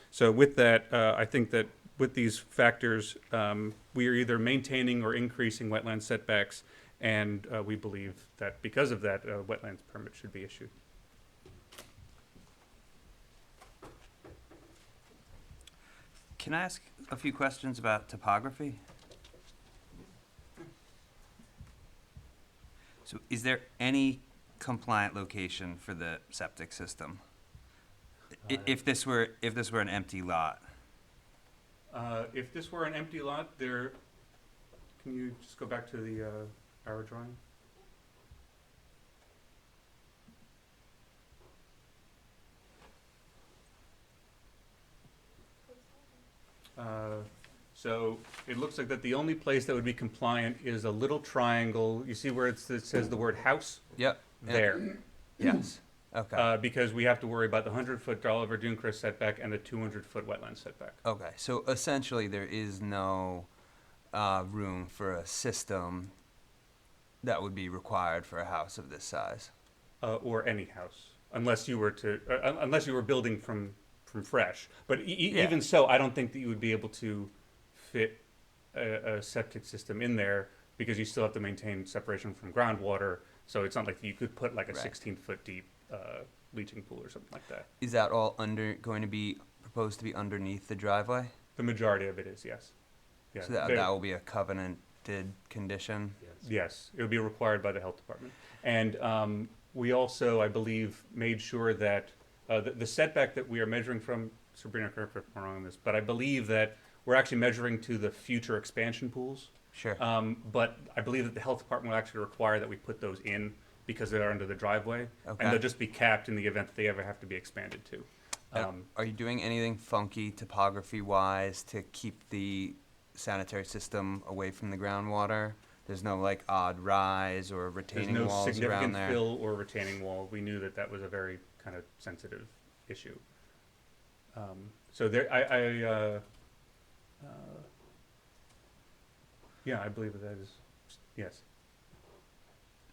So with that, I think that with these factors, we are either maintaining or increasing wetland setbacks, and we believe that because of that, a wetlands permit should be issued. Can I ask a few questions about topography? So is there any compliant location for the septic system? If this were an empty lot? If this were an empty lot, can you just go back to the our drawing? So it looks like that the only place that would be compliant is a little triangle. You see where it says the word house? Yep. There. Yes. Okay. Because we have to worry about the 100-foot Oliver Dunecrest setback and the 200-foot wetland setback. Okay. So essentially, there is no room for a system that would be required for a house of this size. Or any house, unless you were building from fresh. But even so, I don't think that you would be able to fit a septic system in there, because you still have to maintain separation from groundwater. So it's not like you could put like a 16-foot deep leaching pool or something like that. Is that all going to be proposed to be underneath the driveway? The majority of it is, yes. Yeah. So that will be a covenanted condition? Yes, it would be required by the health department. And we also, I believe, made sure that the setback that we are measuring from, Sabrina, correct me if I'm wrong on this, but I believe that we're actually measuring to the future expansion pools. Sure. But I believe that the health department will actually require that we put those in, because they're under the driveway. Okay. And they'll just be capped in the event that they ever have to be expanded to. Are you doing anything funky topography-wise to keep the sanitary system away from the groundwater? There's no like odd rise or retaining There's no walls around significant there? fill or retaining wall. We knew that that was a very kind of sensitive issue. So there, yeah, I believe that is, yes.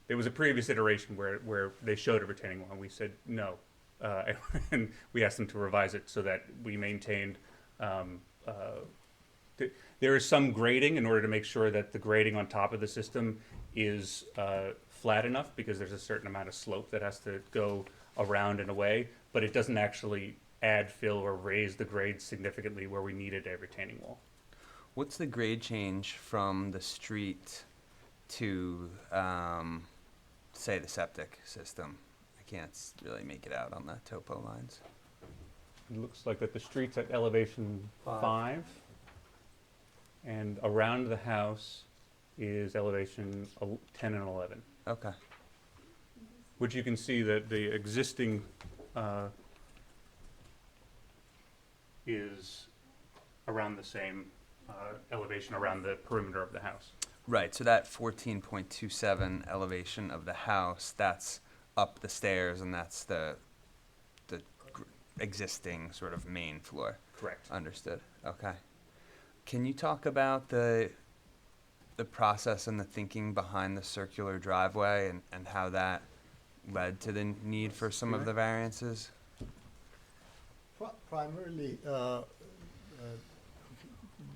There was a previous iteration where they showed a retaining wall, and we said no. And we asked them to revise it so that we maintained, there is some grading in order to make sure that the grading on top of the system is flat enough, because there's a certain amount of slope that has to go around and away, but it doesn't actually add fill or raise the grade significantly where we needed a retaining wall. What's the grade change from the street to, say, the septic system? I can't really make it out on the topo lines. It looks like that the street's at elevation 5, and around the house is elevation 10 and 11, Okay. which you can see that the existing is around the same elevation around the perimeter of the house. Right, so that 14.27 elevation of the house, that's up the stairs, and that's the existing sort of main floor. Correct. Understood. Okay. Can you talk about the process and the thinking behind the circular driveway and how that led to the need for some of the variances? Primarily,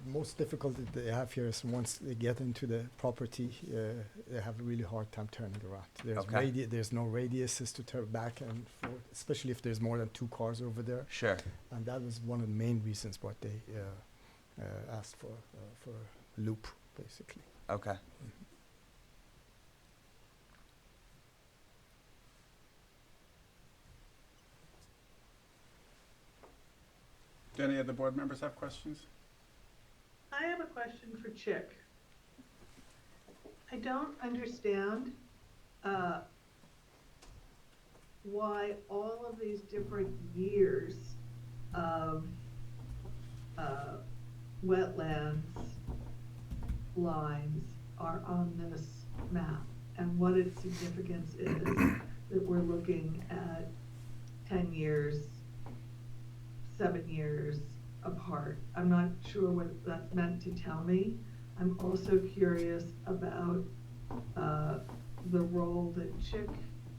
most difficulty they have here is once they get into the property, they have a really hard time turning around. Okay. There's no radiuses to turn back and forth, especially if there's more than 2 cars over there. Sure. And that was one of the main reasons what they asked for a loop, basically. Okay. Do any of the board members have questions? I have a question for Chick. I don't understand why all of these different years of wetlands lines are on this map, and what its significance is that we're looking at 10 years, 7 years apart. I'm not sure what that's meant to tell me. I'm also curious about the role that Chick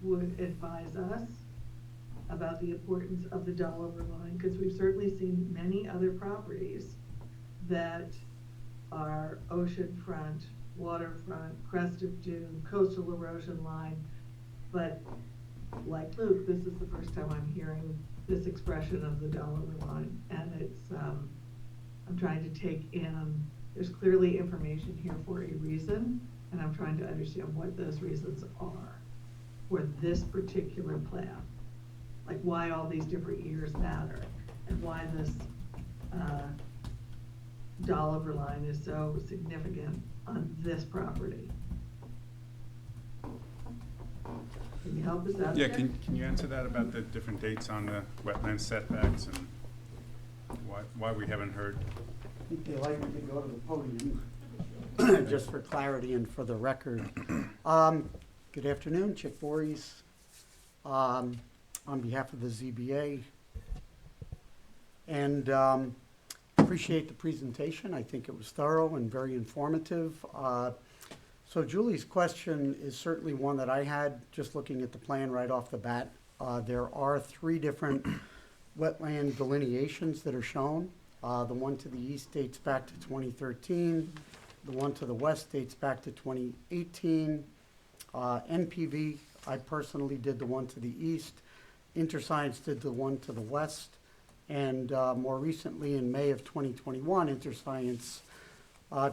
would advise us about the importance of the Dollar line, because we've certainly seen many other properties that are oceanfront, waterfront, crest of dune, coastal erosion line, but like Luke, this is the first time I'm hearing this expression of the Dollar line, and it's, I'm trying to take in, there's clearly information here for a reason, and I'm trying to understand what those reasons are for this particular plan. Like why all these different years matter, and why this Dollar line is so significant on this property. Can you help us out Yeah, there? can you answer that about the different dates on the wetland setbacks and why we haven't heard? I think they like me to go to the podium, just for clarity and for the record. Good afternoon, Chick Voorhees, on behalf of the ZBA. And appreciate the presentation. I think it was thorough and very informative. So Julie's question is certainly one that I had just looking at the plan right off the bat. There are 3 different wetland delineations that are shown. The one to the east dates back to 2013. The one to the west dates back to 2018. NPV, I personally did the one to the east. InterScience did the one to the west. And more recently, in May of 2021, InterScience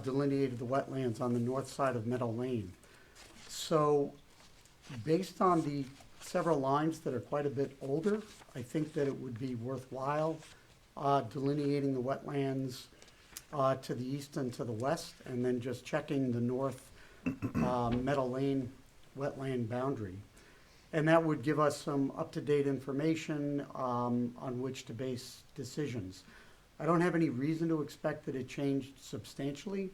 delineated the wetlands on the north side of Meadow Lane. So based on the several lines that are quite a bit older, I think that it would be worthwhile delineating the wetlands to the east and to the west, and then just checking the north Meadow Lane wetland boundary. And that would give us some up-to-date information on which to base decisions. I don't have any reason to expect that it changed substantially.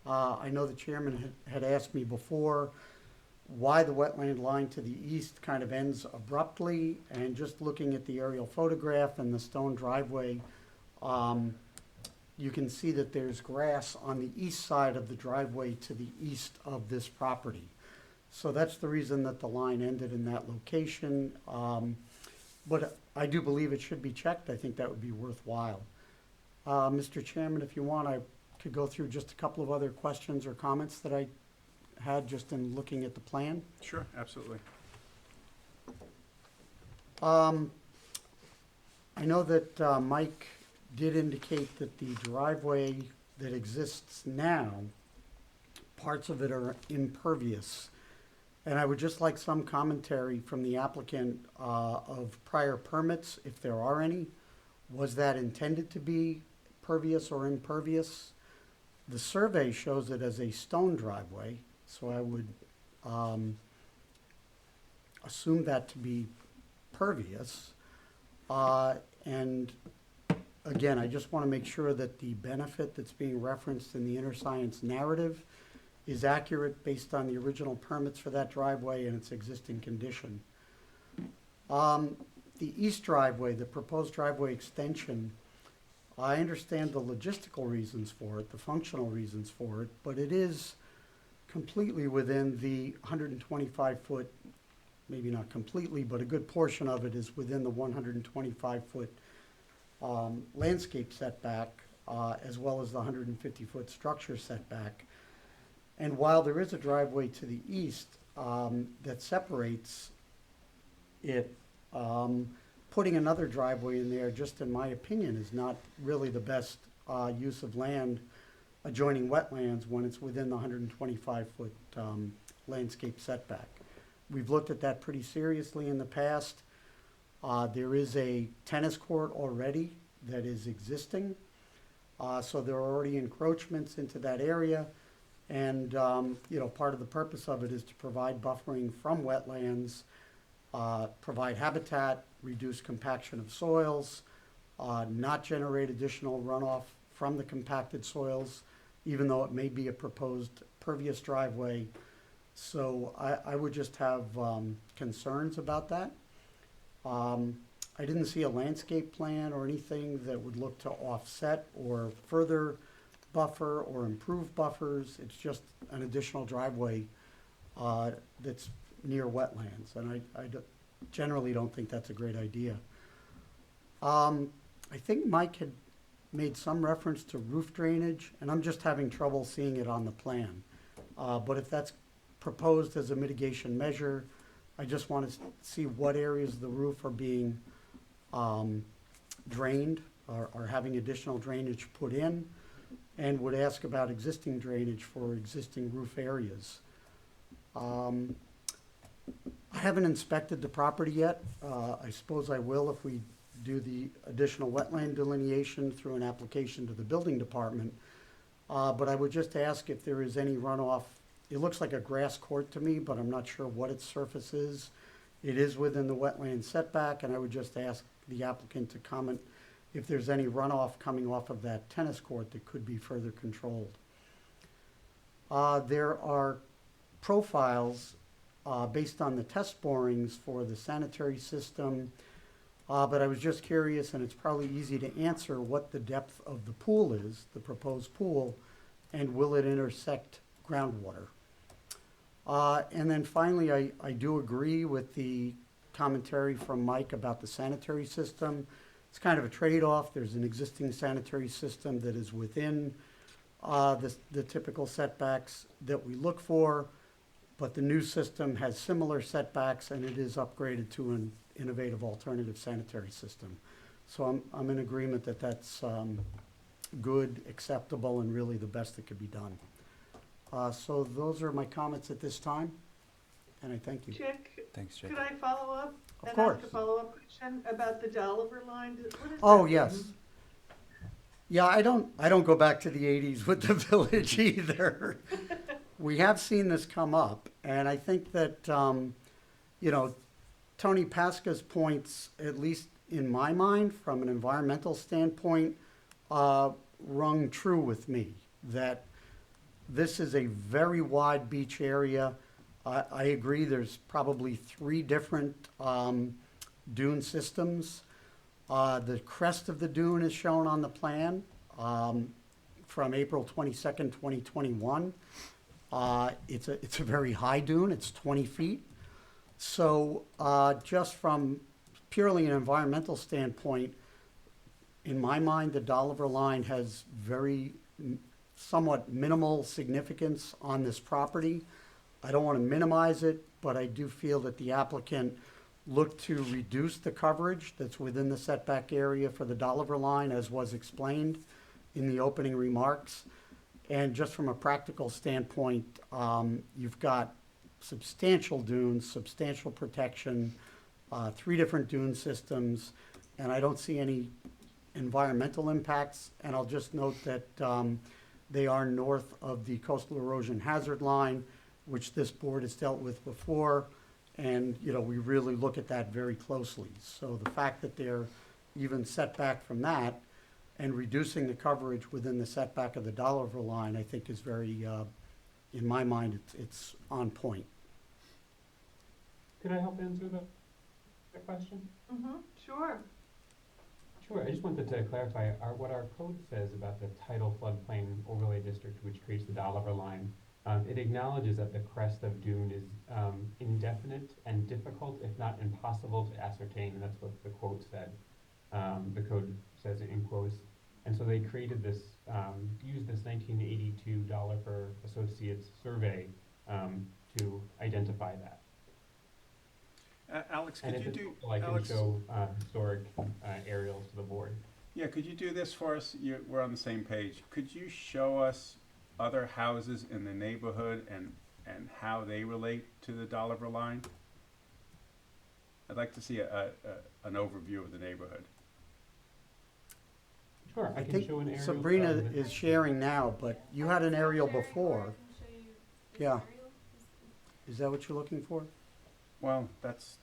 I know the chairman had asked me before why the wetland line to the east kind of ends abruptly, and just looking at the aerial photograph and the stone driveway, you can see that there's grass on the east side of the driveway to the east of this property. So that's the reason that the line ended in that location. But I do believe it should be checked. I think that would be worthwhile. Mr. Chairman, if you want, I could go through just a couple of other questions or comments that I had just in looking at the plan. Sure, absolutely. I know that Mike did indicate that the driveway that exists now, parts of it are impervious. And I would just like some commentary from the applicant of prior permits, if there are any. Was that intended to be pervious or impervious? The survey shows it as a stone driveway, so I would assume that to be pervious. And again, I just want to make sure that the benefit that's being referenced in the inner science narrative is accurate based on the original permits for that driveway and its existing condition. The east driveway, the proposed driveway extension, I understand the logistical reasons for it, the functional reasons for it, but it is completely within the 125-foot, maybe not completely, but a good portion of it is within the 125-foot landscape setback, as well as the 150-foot structure setback. And while there is a driveway to the east that separates it, putting another driveway in there, just in my opinion, is not really the best use of land adjoining wetlands when it's within the 125-foot landscape setback. We've looked at that pretty seriously in the past. There is a tennis court already that is existing, so there are already encroachments into that area. And, you know, part of the purpose of it is to provide buffering from wetlands, provide habitat, reduce compaction of soils, not generate additional runoff from the compacted soils, even though it may be a proposed pervious driveway. So I would just have concerns about that. I didn't see a landscape plan or anything that would look to offset or further buffer or improve buffers. It's just an additional driveway that's near wetlands, and I generally don't think that's a great idea. I think Mike had made some reference to roof drainage, and I'm just having trouble seeing it on the plan. But if that's proposed as a mitigation measure, I just want to see what areas of the roof are being drained or having additional drainage put in, and would ask about existing drainage for existing roof areas. I haven't inspected the property yet. I suppose I will if we do the additional wetland delineation through an application to the building department. But I would just ask if there is any runoff. It looks like a grass court to me, but I'm not sure what its surface is. It is within the wetland setback, and I would just ask the applicant to comment if there's any runoff coming off of that tennis court that could be further controlled. There are profiles based on the test borings for the sanitary system, but I was just curious, and it's probably easy to answer, what the depth of the pool is, the proposed pool, and will it intersect groundwater? And then finally, I do agree with the commentary from Mike about the sanitary system. It's kind of a trade-off. There's an existing sanitary system that is within the typical setbacks that we look for, but the new system has similar setbacks, and it is upgraded to an innovative alternative sanitary system. So I'm in agreement that that's good, acceptable, and really the best that could be done. So those are my comments at this time, and I thank you. Chick, Thanks, Jake. could I follow up? Of And course. ask a follow-up question about the Dolliver line? What is Oh, that? yes. Yeah, I don't go back to the 80s with the village either. We have seen this come up, and I think that, you know, Tony Pasca's points, at least in my mind, from an environmental standpoint, rung true with me, that this is a very wide beach area. I agree there's probably 3 different dune systems. The crest of the dune is shown on the plan from April 22nd, 2021. It's a very high dune, it's 20 feet. So just from purely an environmental standpoint, in my mind, the Dolliver line has somewhat minimal significance on this property. I don't want to minimize it, but I do feel that the applicant looked to reduce the coverage that's within the setback area for the Dolliver line, as was explained in the opening remarks. And just from a practical standpoint, you've got substantial dunes, substantial protection, 3 different dune systems, and I don't see any environmental impacts. And I'll just note that they are north of the coastal erosion hazard line, which this board has dealt with before. And, you know, we really look at that very closely. So the fact that they're even set back from that and reducing the coverage within the setback of the Dolliver line, I think is very, in my mind, it's on point. Could I help answer the question? Mm-hmm. Sure. Sure, I just wanted to clarify, what our code says about the tidal floodplain overlay district, which creates the Dolliver line, it acknowledges that the crest of dune is indefinite and difficult, if not impossible to ascertain, and that's what the quote said. The code says it in quotes. And so they created this, used this 1982 Dolliver Associates survey to identify that. Alex, And could if you it's do, helpful, I can Alex, show historic aerials to the board. yeah, could you do this for us? We're on the same page. Could you show us other houses in the neighborhood and how they relate to the Dolliver line? I'd like to see an overview of the neighborhood. Sure, I I can think show an aerial. Sabrina from the- is sharing now, but you had an aerial before. Yeah. Is that what you're looking for? Well, that's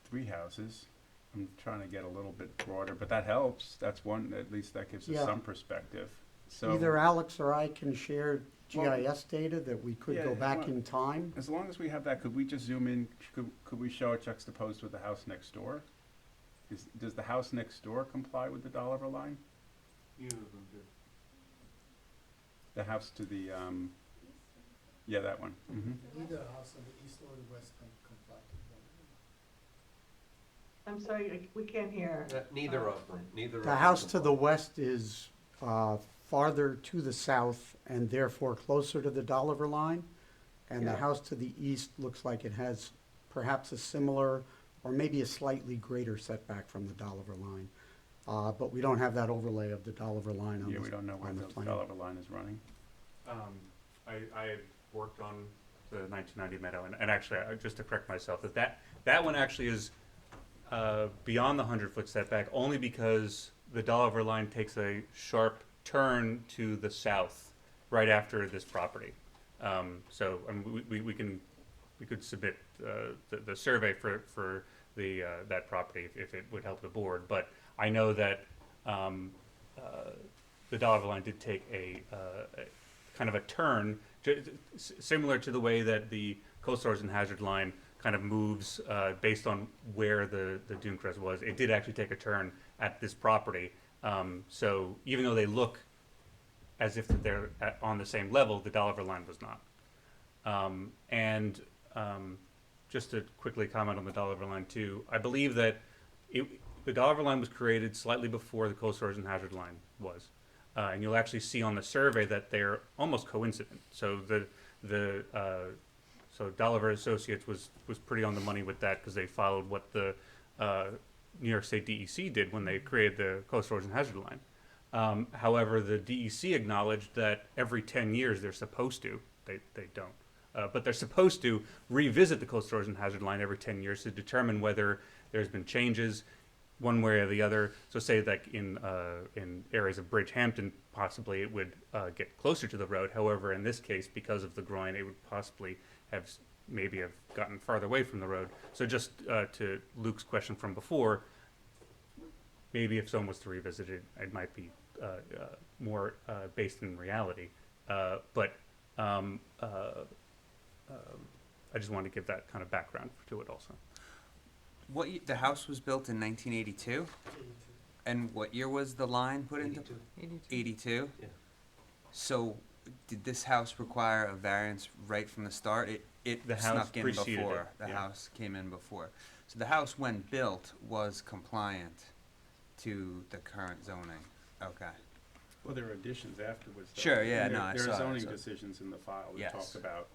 3 houses. I'm trying to get a little bit broader, but that helps. That's one, at least that gives us Yeah. some perspective. So Either Alex or I can share Well, GIS data that we could yeah, go back well- in time. as long as we have that, could we just zoom in? Could we show it juxtaposed with the house next door? Does the house next door comply with the Dolliver line? Neither of them do. The house to the, yeah, that one. Either house on the east or the west comply. I'm sorry, we can't hear. Neither of them, neither of them. The house to the west is farther to the south and therefore closer to the Dolliver line. And the Yeah. house to the east looks like it has perhaps a similar or maybe a slightly greater setback from the Dolliver line. But we don't have that overlay of the Dolliver line on Yeah, the, we don't know where on the the plan. Dolliver line is running. I had worked on the 1990 Meadow, and actually, just to correct myself, that one actually is beyond the 100-foot setback, only because the Dolliver line takes a sharp turn to the south right after this property. So I mean, we could submit the survey for the that property if it would help the board, but I know that the Dolliver line did take a kind of a turn, similar to the way that the coastal erosion hazard line kind of moves based on where the dune crest was. It did actually take a turn at this property. So even though they look as if they're on the same level, the Dolliver line was not. Just to quickly comment on the Dolliver line too, I believe that the Dolliver line was created slightly before the coastal erosion hazard line was. And you'll actually see on the survey that they're almost coincident. So so Dolliver Associates was pretty on the money with that because they followed what the New York State DEC did when they created the coastal erosion hazard line. However, the DEC acknowledged that every 10 years they're supposed to, they don't, but they're supposed to revisit the coastal erosion hazard line every 10 years to determine whether there's been changes one way or the other. So say that in areas of Bridgehampton, possibly it would get closer to the road. However, in this case, because of the groin, it would possibly have gotten farther away from the road. So just to Luke's question from before, maybe if someone was to revisit it, it might be more based in reality. But I just wanted to give that kind of background to it also. The house was built in 1982? And what year was the line put into? 82? Yeah. So did this house require a variance right from the start? It The house snuck in preceded before. it, The yeah. house came in before. So the house, when built, was compliant to the current zoning. Okay. Well, there are additions afterwards. though. Sure, yeah, And no, I there saw are it, zoning so- decisions in the file that Yes. talk about,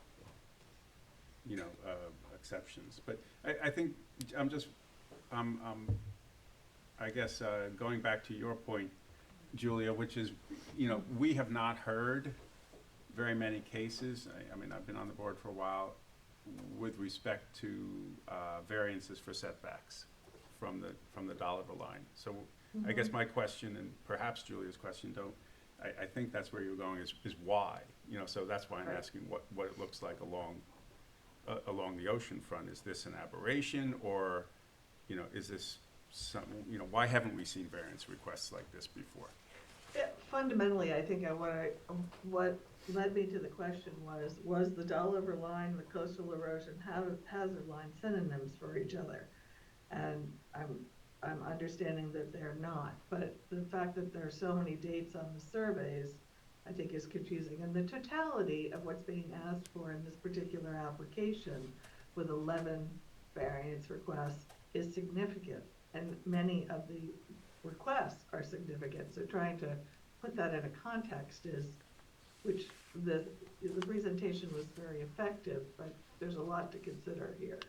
exceptions. But I think, I guess, going back to your point, Julia, which is, we have not heard very many cases. I mean, I've been on the board for a while. with respect to variances for setbacks from the Dolliver line. So I guess my question, and perhaps Julia's question, I think that's where you're going, is why? You know, so that's why I'm asking what it looks like along the ocean front. Is this an aberration, or, you know, is this some, you know, why haven't we seen variance requests like this before? Fundamentally, I think what led me to the question was the Dolliver line, the coastal erosion hazard line synonyms for each other? And I'm understanding that they're not, but the fact that there are so many dates on the surveys, I think is confusing. And the totality of what's being asked for in this particular application with 11 variance requests is significant. And many of the requests are significant. So trying to put that in a context which the presentation was very effective, but there's a lot to consider here.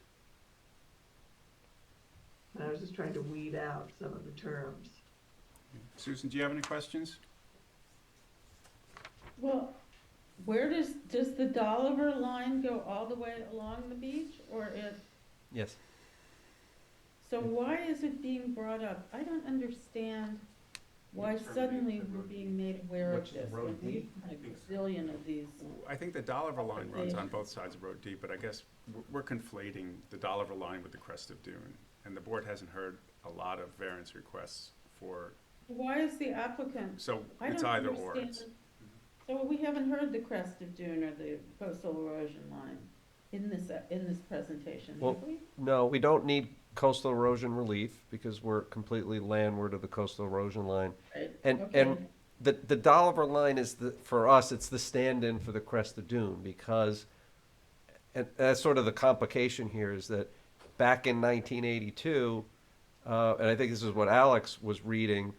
And I was just trying to weed out some of the terms. Susan, do you have any questions? Well, where does the Dolliver line go all the way along the beach, or Yes. so why is it being brought up? I don't understand why suddenly we're being made aware of Which this. road We've had a zillion of these. I think the Dolliver line runs on both sides of Road D, but I guess we're conflating the Dolliver line with the crest of Dune. And the board hasn't heard a lot of variance requests for, Why is the applicant? so I it's don't either or. understand. So we haven't heard the crest of Dune or the coastal erosion line in this presentation, Well, have we? No, we don't need coastal erosion relief because we're completely landward of the coastal erosion line. Right, And okay. the Dolliver line is for us, it's the stand-in for the crest of Dune, because, and that's sort of the complication here, is that back in 1982, and I think this is what Alex was reading,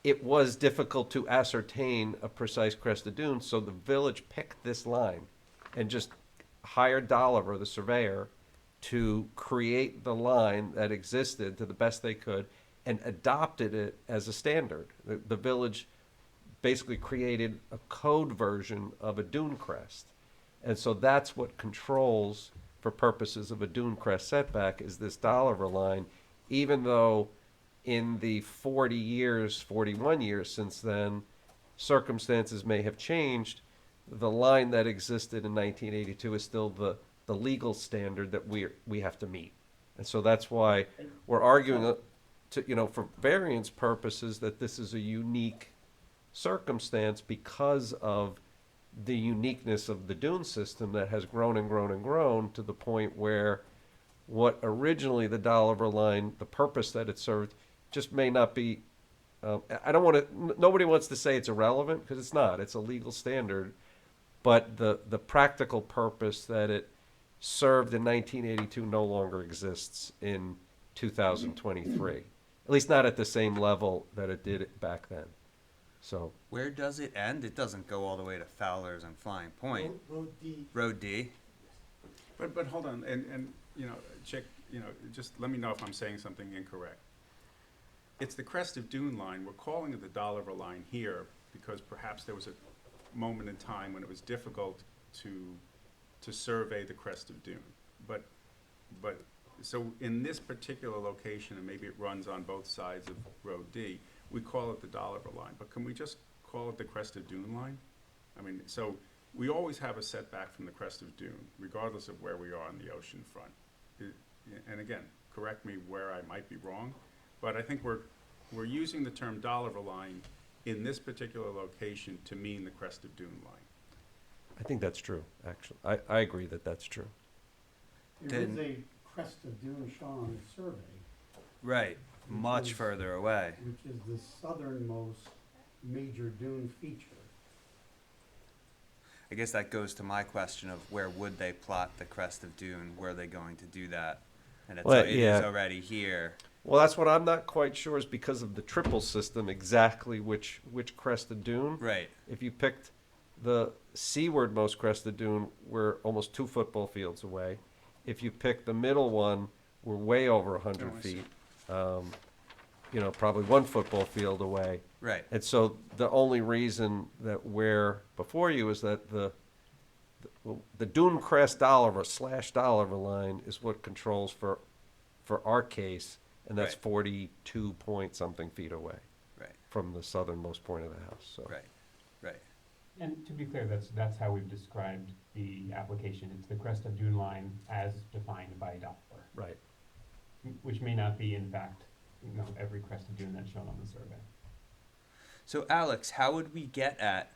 it was difficult to ascertain a precise crest of Dune, so the village picked this line and just hired Dolliver, the surveyor, to create the line that existed to the best they could and adopted it as a standard. The village basically created a code version of a dune crest. And so that's what controls, for purposes of a dune crest setback, is this Dolliver line, even though in the 41 years since then, circumstances may have changed, the line that existed in 1982 is still the legal standard that we have to meet. And so that's why we're arguing for variance purposes that this is a unique circumstance because of the uniqueness of the dune system that has grown and grown and grown to the point where what originally the Dolliver line, the purpose that it served, just may not be, nobody wants to say it's irrelevant, because it's not. It's a legal standard. But the practical purpose that it served in 1982 no longer exists in 2023. At least not at the same level that it did back then. So Where does it end? It doesn't go all the way to Fowler's and Flying Point. Road D. Road D. But hold on, and Chick, just let me know if I'm saying something incorrect. It's the crest of Dune line. We're calling it the Dolliver line here because perhaps there was a moment in time when it was difficult to survey the crest of Dune. But so in this particular location, and maybe it runs on both sides of Road D, we call it the Dolliver line. But can we just call it the crest of Dune line? I mean, so we always have a setback from the crest of Dune, regardless of where we are on the ocean front. And again, correct me where I might be wrong, but I think we're using the term Dolliver line in this particular location to mean the crest of Dune line. I think that's true, actually. I agree that that's true. There is a crest of Dune shown on the survey, Right. Much further away. which is the southernmost major dune feature. I guess that goes to my question of where would they plot the crest of Dune? Were they going to do that? And Well, it yeah. is already here. Well, that's what I'm not quite sure is because of the triple system, exactly which crest of Dune. Right. If you picked the seawardmost crest of Dune, we're almost 2 football fields away. If you pick the middle one, we're way over 100 Oh, I see. feet. Probably 1 football field away. Right. And so the only reason that we're before you is that the dune crest Oliver / Oliver line is what controls for our case, and that's Right. 42 point something feet away Right, from the southernmost point of the house, so. right, right. And to be clear, that's how we've described the application. It's the crest of dune line as defined by Doppler, Right. which may not be in fact, every crest of dune that's shown on the survey. So Alex, how would we get at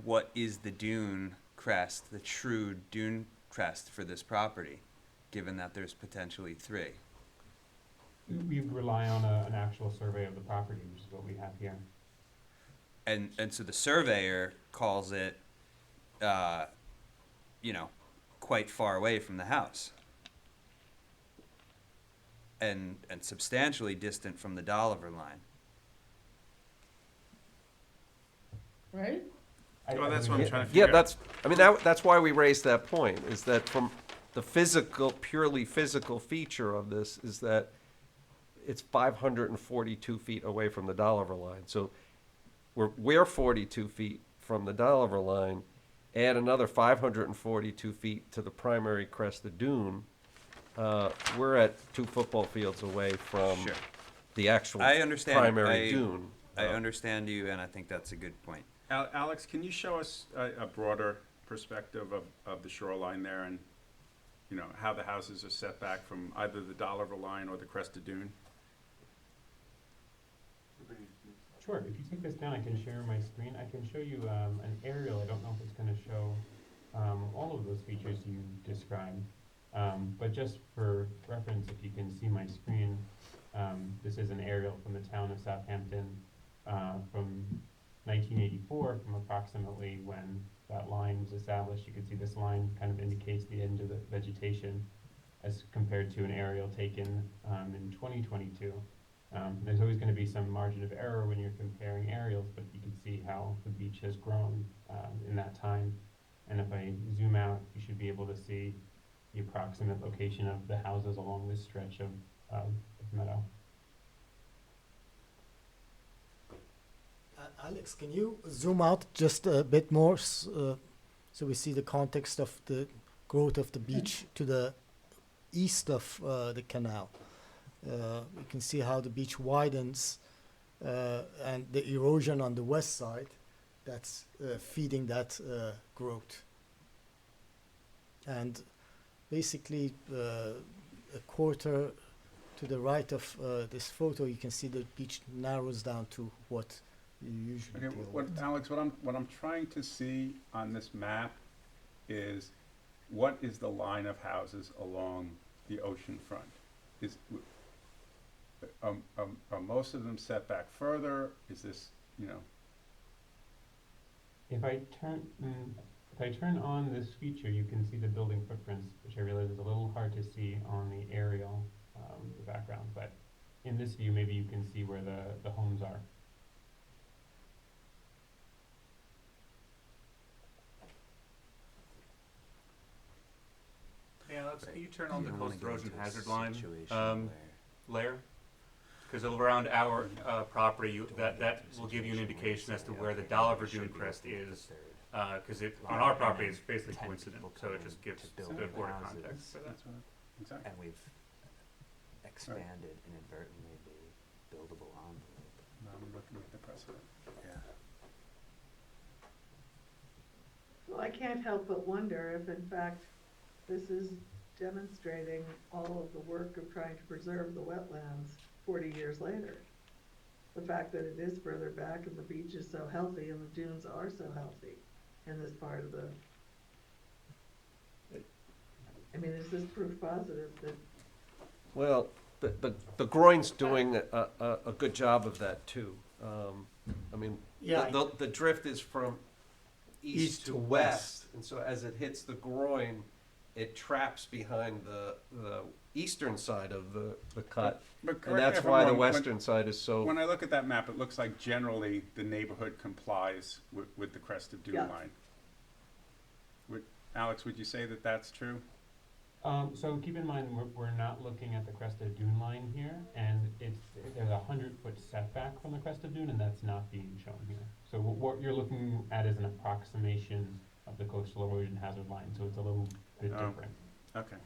what is the dune crest, the true dune crest for this property, given that there's potentially 3? We rely on an actual survey of the property, which is what we have here. And so the surveyor calls it, quite far away from the house. And substantially distant from the Dolliver line. Right? Well, that's what I'm trying to Yeah, figure out. that's why we raised that point, is that from the purely physical feature of this is that it's 542 feet away from the Dolliver line. So we're 42 feet from the Dolliver line, add another 542 feet to the primary crest of dune, we're at 2 football fields away from Sure. the actual I understand. primary dune. I understand you, and I think that's a good point. Alex, can you show us a broader perspective of the shoreline there and, how the houses are set back from either the Dolliver line or the crest of dune? Sure, if you take this down, I can share my screen. I can show you an aerial. I don't know if it's going to show all of those features you described. But just for reference, if you can see my screen, this is an aerial from the town of Southampton from 1984, from approximately when that line was established. You can see this line kind of indicates the end of the vegetation as compared to an aerial taken in 2022. There's always going to be some margin of error when you're comparing aerials, but you can see how the beach has grown in that time. And if I zoom out, you should be able to see the approximate location of the houses along this stretch of meadow. Alex, can you zoom out just a bit more so we see the context of the growth of the beach to the east of the canal? You can see how the beach widens and the erosion on the west side that's feeding that growth. And basically a quarter to the right of this photo, you can see the beach narrows down to what you usually Okay, deal with. Alex, what I'm trying to see on this map is what is the line of houses along the ocean front? Are most of them set back further? Is this, If I turn on this feature, you can see the building footprints, which I realize is a little hard to see on the aerial, the background, but in this view, maybe you can see where the homes are. Yeah, can you turn on the You wanna coast get erosion into a hazard line situation layer? Because around our property, that will give you an indication as to where the Dolliver Dune crest is. Because on our property, it's basically coincident, so it just gives good border context for that. exactly. And we've expanded inadvertently the buildable envelope. No, I'm looking at the precedent. Yeah. Well, I can't help but wonder if in fact this is demonstrating all of the work of trying to preserve the wetlands 40 years later. The fact that it is further back and the beach is so healthy and the dunes are so healthy in this part of the, I mean, is this proof positive that? Well, the groin's doing a good job of that too. I mean, Yeah. the drift is from east to west, and so as it hits the groin, it traps behind the eastern side of the cut, But correct and me that's if I'm why the wrong, western side is so. When I look at that map, it looks like generally the neighborhood complies with the crest of dune Yeah. line. Alex, would you say that that's true? So keep in mind, we're not looking at the crest of dune line here, and there's a 100-foot setback from the crest of dune, and that's not being shown here. So what you're looking at is an approximation of the coastal erosion hazard line, so it's a little bit Oh. different. Okay.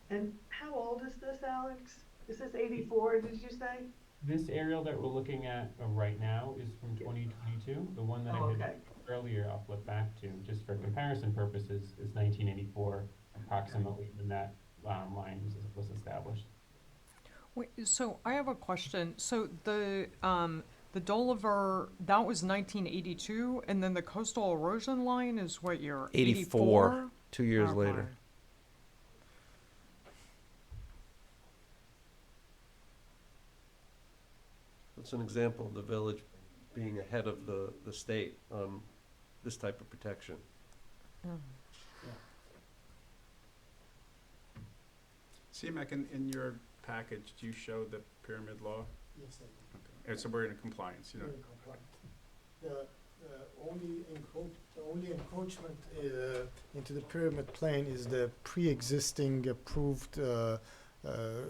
And how old is this, Alex? Is this 84, did you say? This aerial that we're looking at right now is from 2022. The one that I Oh, had okay. earlier, I'll flip back to, just for comparison purposes, is 1984, approximately when that line was established. Wait, so I have a question. So the Doliver, that was 1982, and then the coastal erosion line is what year? 84, 2 years Okay. later. It's an example of the village being ahead of the state on this type of protection. CMAC, in your package, do you show the pyramid law? Yes, I do. Okay. And so we're in compliance, you know? Very compliant. The only encroachment into the pyramid plane is the pre-existing approved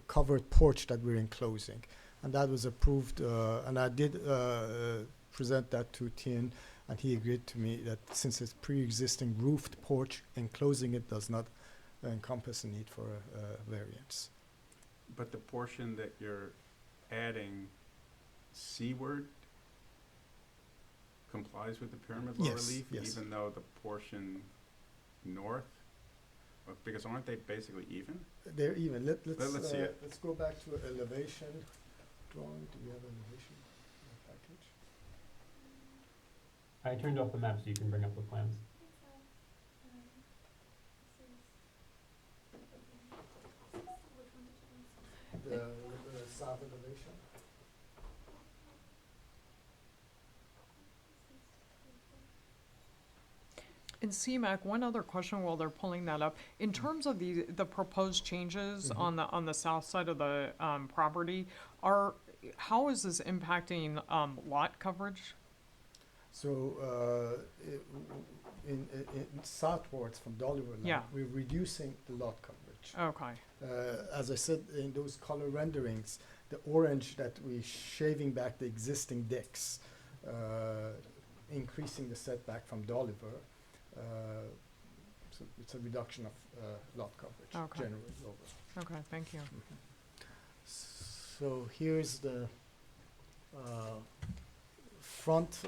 covered porch that we're enclosing. And that was approved, and I did present that to Tien, and he agreed to me that since it's pre-existing roofed porch, enclosing it does not encompass a need for a variance. But the portion that you're adding seaward complies with the pyramid law Yes, relief? yes. Even though the portion north? Because aren't they basically even? They're even. Let's see it. Let's go back to elevation drawing. Do we have elevation in the package? I turned off the map so you can bring up the plans. The south elevation. And CMAC, one other question while they're pulling that up. In terms of the proposed changes on the south side of the property, how is this impacting lot coverage? So in southwards from Doliver line, Yeah. we're reducing the lot coverage. Okay. As I said in those color renderings, the orange that we're shaving back the existing decks, increasing the setback from Doliver. So it's a reduction of lot coverage Okay. generally over. Okay, thank you. So here's the front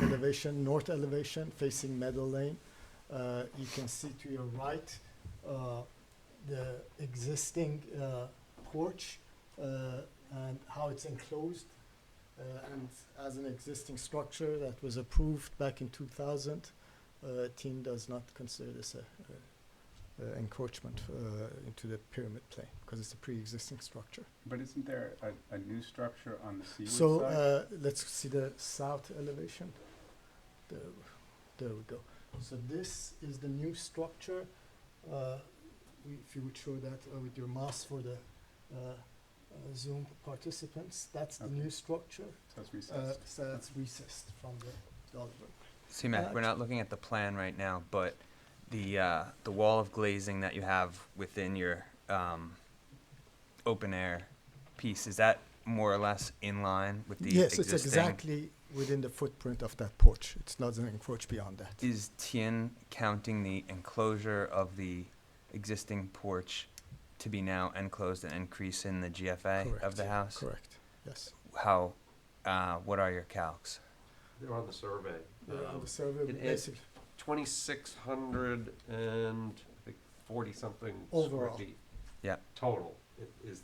elevation, north elevation facing Meadow Lane. You can see to your right the existing porch and how it's enclosed. And as an existing structure that was approved back in 2000, team does not consider this a encroachment into the pyramid plane because it's a pre-existing structure. But isn't there a new structure on the seaward So side? let's see the south elevation. There we go. So this is the new structure. If you would show that with your mouse for the Zoom participants, that's the Okay. new structure. So it's recessed. So that's recessed from the Doliver. CMAC, we're not looking at the plan right now, but the wall of glazing that you have within your open air piece, is that more or less in line with the Yes, existing? it's exactly within the footprint of that porch. It's not an encroach beyond that. Is Tien counting the enclosure of the existing porch to be now enclosed and increase in the GFA of the house? Correct, yes. How, what are your calcs? They're on the survey. On the survey, it adds basically, 2,600 and I think 40-something square Overall. feet. Yeah. Total is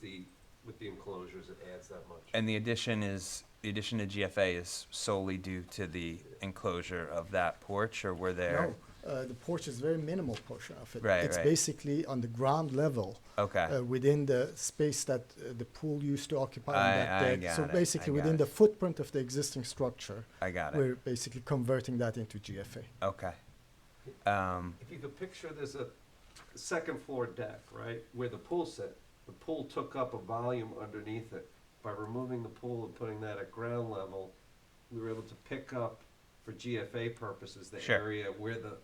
with the enclosures, it adds that much. And the addition to GFA is solely due to the enclosure of that porch, or were there? no, the porch is very minimal portion of it. Right, It's right. basically on the ground level. Okay. Within the space that the pool used to occupy on that I deck. So got it, basically, I got within it. the footprint of the existing structure, I got it. we're basically converting that into GFA. Okay. If you could picture there's a second floor deck, right, where the pool sit. The pool took up a volume underneath it. By removing the pool and putting that at ground level, we were able to pick up, for GFA purposes, the Sure. area where the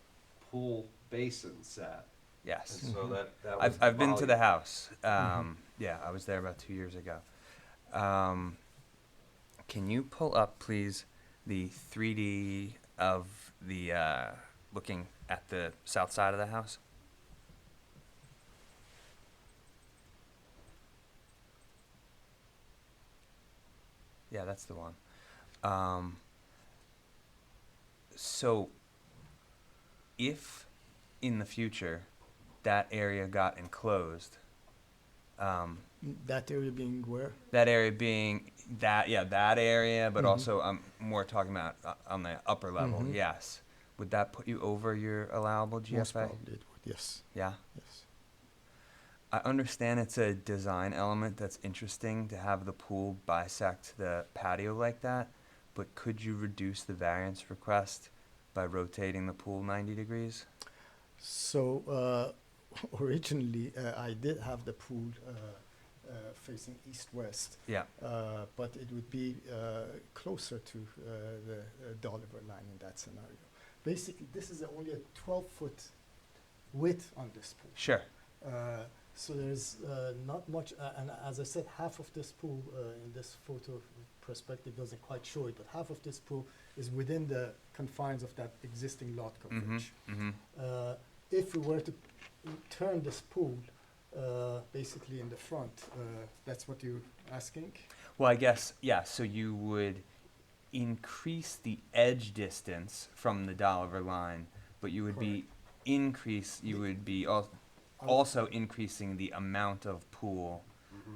pool basin sat. Yes. And so that was I've been to the volume. house. Yeah, I was there about 2 years ago. Can you pull up, please, the 3D of the looking at the south side of the house? Yeah, that's the one. So, if in the future that area got enclosed, That area being where? that area being that area, but Mhm. also I'm more talking about on the upper level. Mhm. Yes, would that put you over your allowable GFA? Most probably it would, yes, Yeah. yes. I understand it's a design element that's interesting to have the pool bisect the patio like that, but could you reduce the variance request by rotating the pool 90 degrees? So, originally, I did have the pool facing east-west. Yeah. But it would be closer to the Dolliver line in that scenario. Basically, this is only a 12-foot width on this pool. Sure. So there's not much, and as I said, half of this pool in this photo perspective doesn't quite show it, but half of this pool is within the confines of that existing lot coverage. If we were to turn this pool basically in the front, that's what you're asking? Well, I guess, yeah, so you would increase the edge distance from the Dolliver line, but you would be also increasing the amount of pool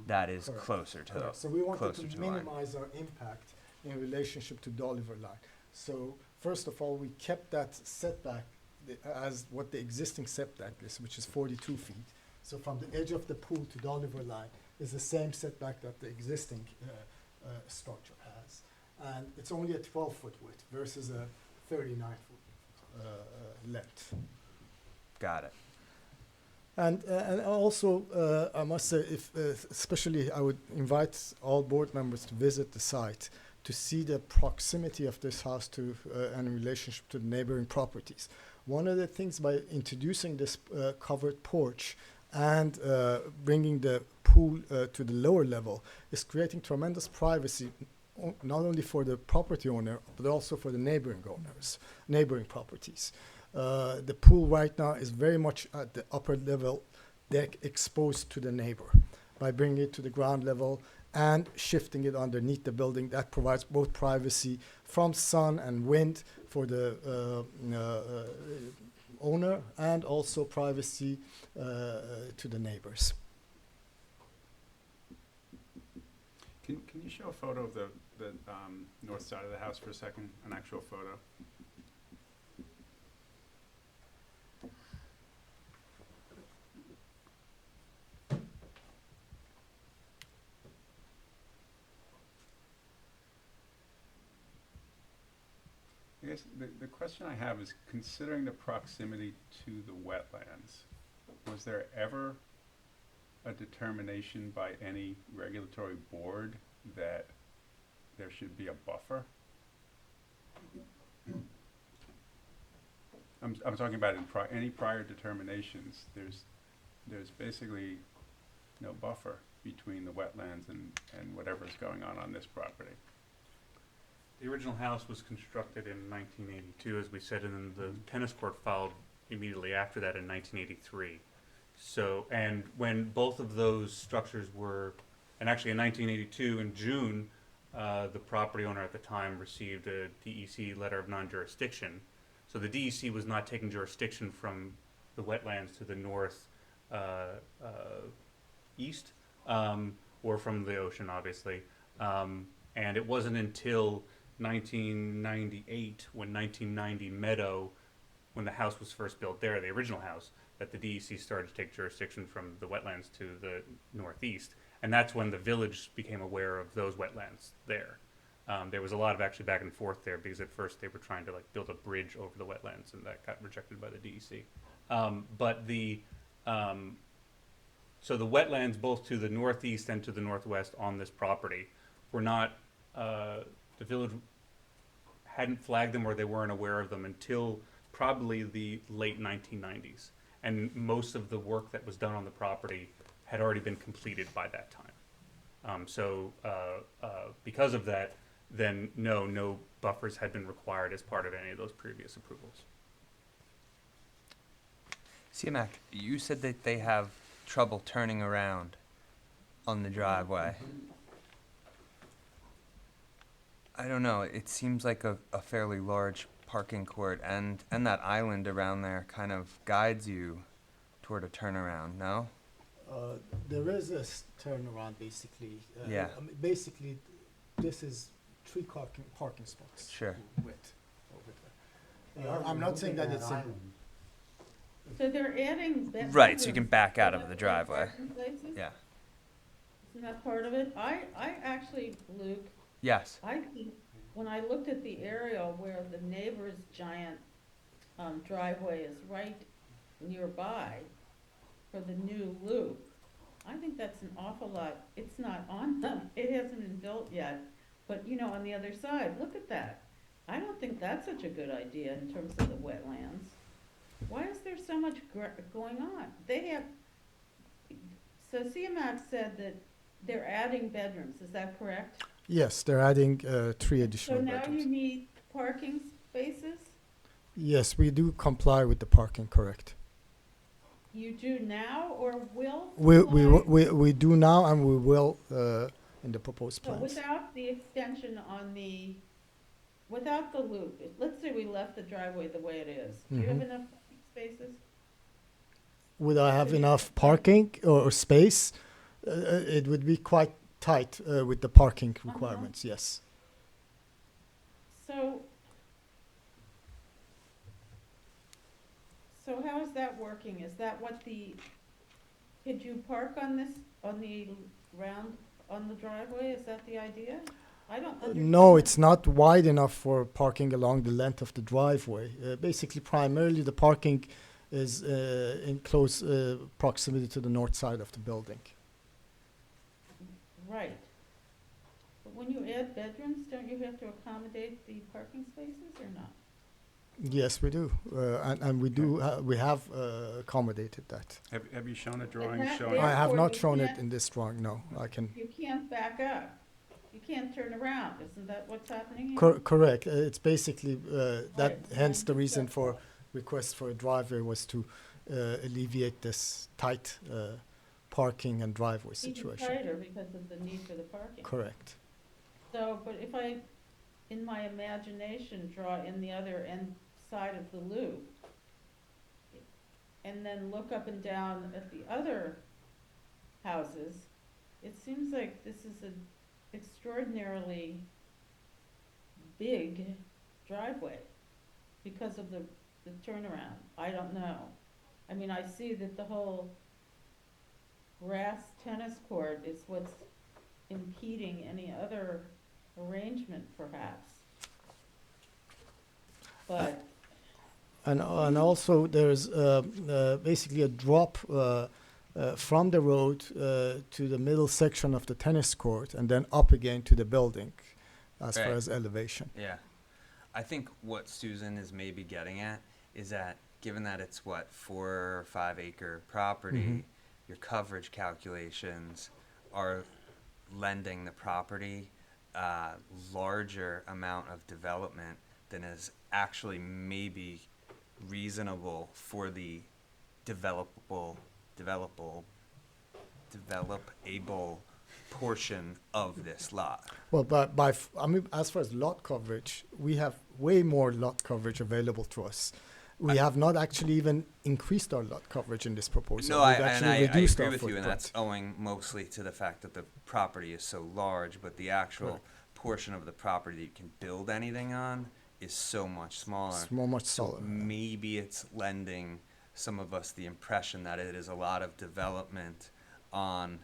that is Correct. closer to Correct. So we wanted closer to to the line. minimize our impact in relationship to Dolliver line. So first of all, we kept that setback as what the existing setback is, which is 42 feet. So from the edge of the pool to Dolliver line is the same setback that the existing structure has. And it's only a 12-foot width versus a 39-foot length. Got it. And also, I must say, especially I would invite all board members to visit the site to see the proximity of this house to and in relationship to the neighboring properties. One of the things by introducing this covered porch and bringing the pool to the lower level is creating tremendous privacy, not only for the property owner, but also for the neighboring owners, neighboring properties. The pool right now is very much at the upper level deck exposed to the neighbor. By bringing it to the ground level and shifting it underneath the building, that provides both privacy from sun and wind for the owner and also privacy to the neighbors. Can you show a photo of the north side of the house for a second, an actual photo? I guess the question I have is, considering the proximity to the wetlands, was there ever a determination by any regulatory board that there should be a buffer? I'm talking about in any prior determinations, there's basically no buffer between the wetlands and whatever's going on this property. The original house was constructed in 1982, as we said, and then the tennis court followed immediately after that in 1983. So, and when both of those structures were, and actually in 1982, in June, the property owner at the time received a DEC letter of non-jurisdiction. So the DEC was not taking jurisdiction from the wetlands to the north east, or from the ocean, obviously. And it wasn't until 1998, when 1990 Meadow, when the house was first built there, the original house, that the DEC started to take jurisdiction from the wetlands to the northeast. And that's when the village became aware of those wetlands there. There was a lot of actually back and forth there, because at first they were trying to like build a bridge over the wetlands, and that got rejected by the DEC. So the wetlands both to the northeast and to the northwest on this property were not, the village hadn't flagged them, or they weren't aware of them until probably the late 1990s. And most of the work that was done on the property had already been completed by that time. Because of that, then no buffers had been required as part of any of those previous approvals. C-Mac, you said that they have trouble turning around on the driveway. I don't know, it seems like a fairly large parking court, and that island around there kind of guides you toward a turnaround, no? There is a turnaround basically. Yeah. I mean, basically, this is 3 parking spots. Sure. Width over there. I'm not saying that it's. So they're adding Right, so you can bedrooms back out to of the those driveway. parking places? Yeah. Isn't that part of it? I actually, Luke, Yes. I think, when I looked at the aerial where the neighbor's giant driveway is right nearby for the new loop, I think that's an awful lot. It's not on them, it hasn't been built yet, but you know, on the other side, look at that. I don't think that's such a good idea in terms of the wetlands. Why is there so much going on? They have, so CMAX said that they're adding bedrooms, is that correct? Yes, they're adding 3 So additional now bedrooms. you need parking spaces? Yes, we do comply with the parking, correct. You do now or will We do now and we will in the proposed So plans. without the extension on the, without the loop, let's say we left the driveway the way it is, do you have enough parking spaces? Would I have enough parking or space? It would be quite tight with the parking requirements, yes. So how is that working? Is that what could you park on this, on the on the driveway? Is that the idea? I don't understand. No, it's not wide enough for parking along the length of the driveway. Basically, primarily the parking is in close proximity to the north side of the building. Right. But when you add bedrooms, don't you have to accommodate the parking spaces or not? Yes, we do, and we do. We have accommodated that. Have you shown a drawing that showing? I have Therefore, not you shown it can't- in this drawing. No, I can. You can't back up. You can't turn around. Isn't that what's happening here? Correct. It's basically that. Right, Hence, the fine. reason for request for a driveway was to alleviate this tight parking and driveway Even situation. tighter because of the need for the parking. Correct. So, but if I, in my imagination, draw in the other end side of the loop, and then look up and down at the other houses, it seems like this is an extraordinarily big driveway because of the turnaround. I don't know. I mean, I see that the whole grass tennis court is what's impeding any other arrangement perhaps. But, And also there's basically a drop from the road to the middle section of the tennis court and then up again to the building as far Right. as elevation. Yeah. I think what Susan is maybe getting at is that given that it's 4 or 5 acre property, your coverage calculations are lending the property larger amount of development than is actually maybe reasonable for the developable portion of this lot. Well, I mean, as far as lot coverage, we have way more lot coverage available to us. We have not actually even increased our lot coverage in this proposal. No, We've I actually reduced agree our with you, and footprint. that's owing mostly to the fact that the property is so large, but the actual Correct. portion of the property that you can build anything on is so much smaller. It's much So smaller. maybe it's lending some of us the impression that it is a lot of development on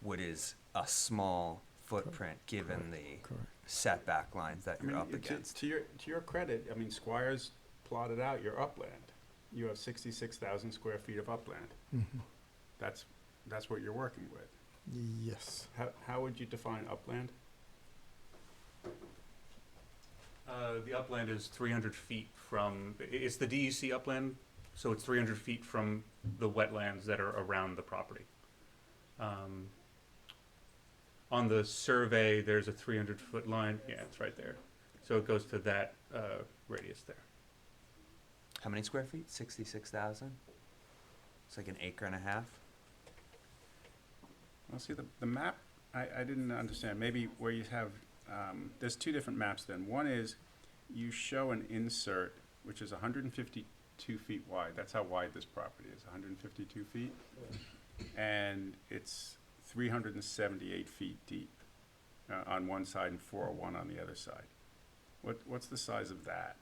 what is a small footprint, given the Correct. setback lines that I you're mean, up against. to your credit, I mean, Squires plotted out your upland. You have 66,000 square feet of upland. Mhm. That's what you're working with. Yes. How would you define upland? The upland is 300 feet from, it's the DEC upland, so it's 300 feet from the wetlands that are around the property. On the survey, there's a 300-foot line. Yeah, it's right there. So it goes to that radius there. How many square feet? 66,000? It's like an acre and a half. Well, see, the map, I didn't understand, maybe where you have, there's two different maps then. One is, you show an insert, which is 152 feet wide, that's how wide this property is, 152 feet. And it's 378 feet deep on one side and 401 on the other side. What's the size of that?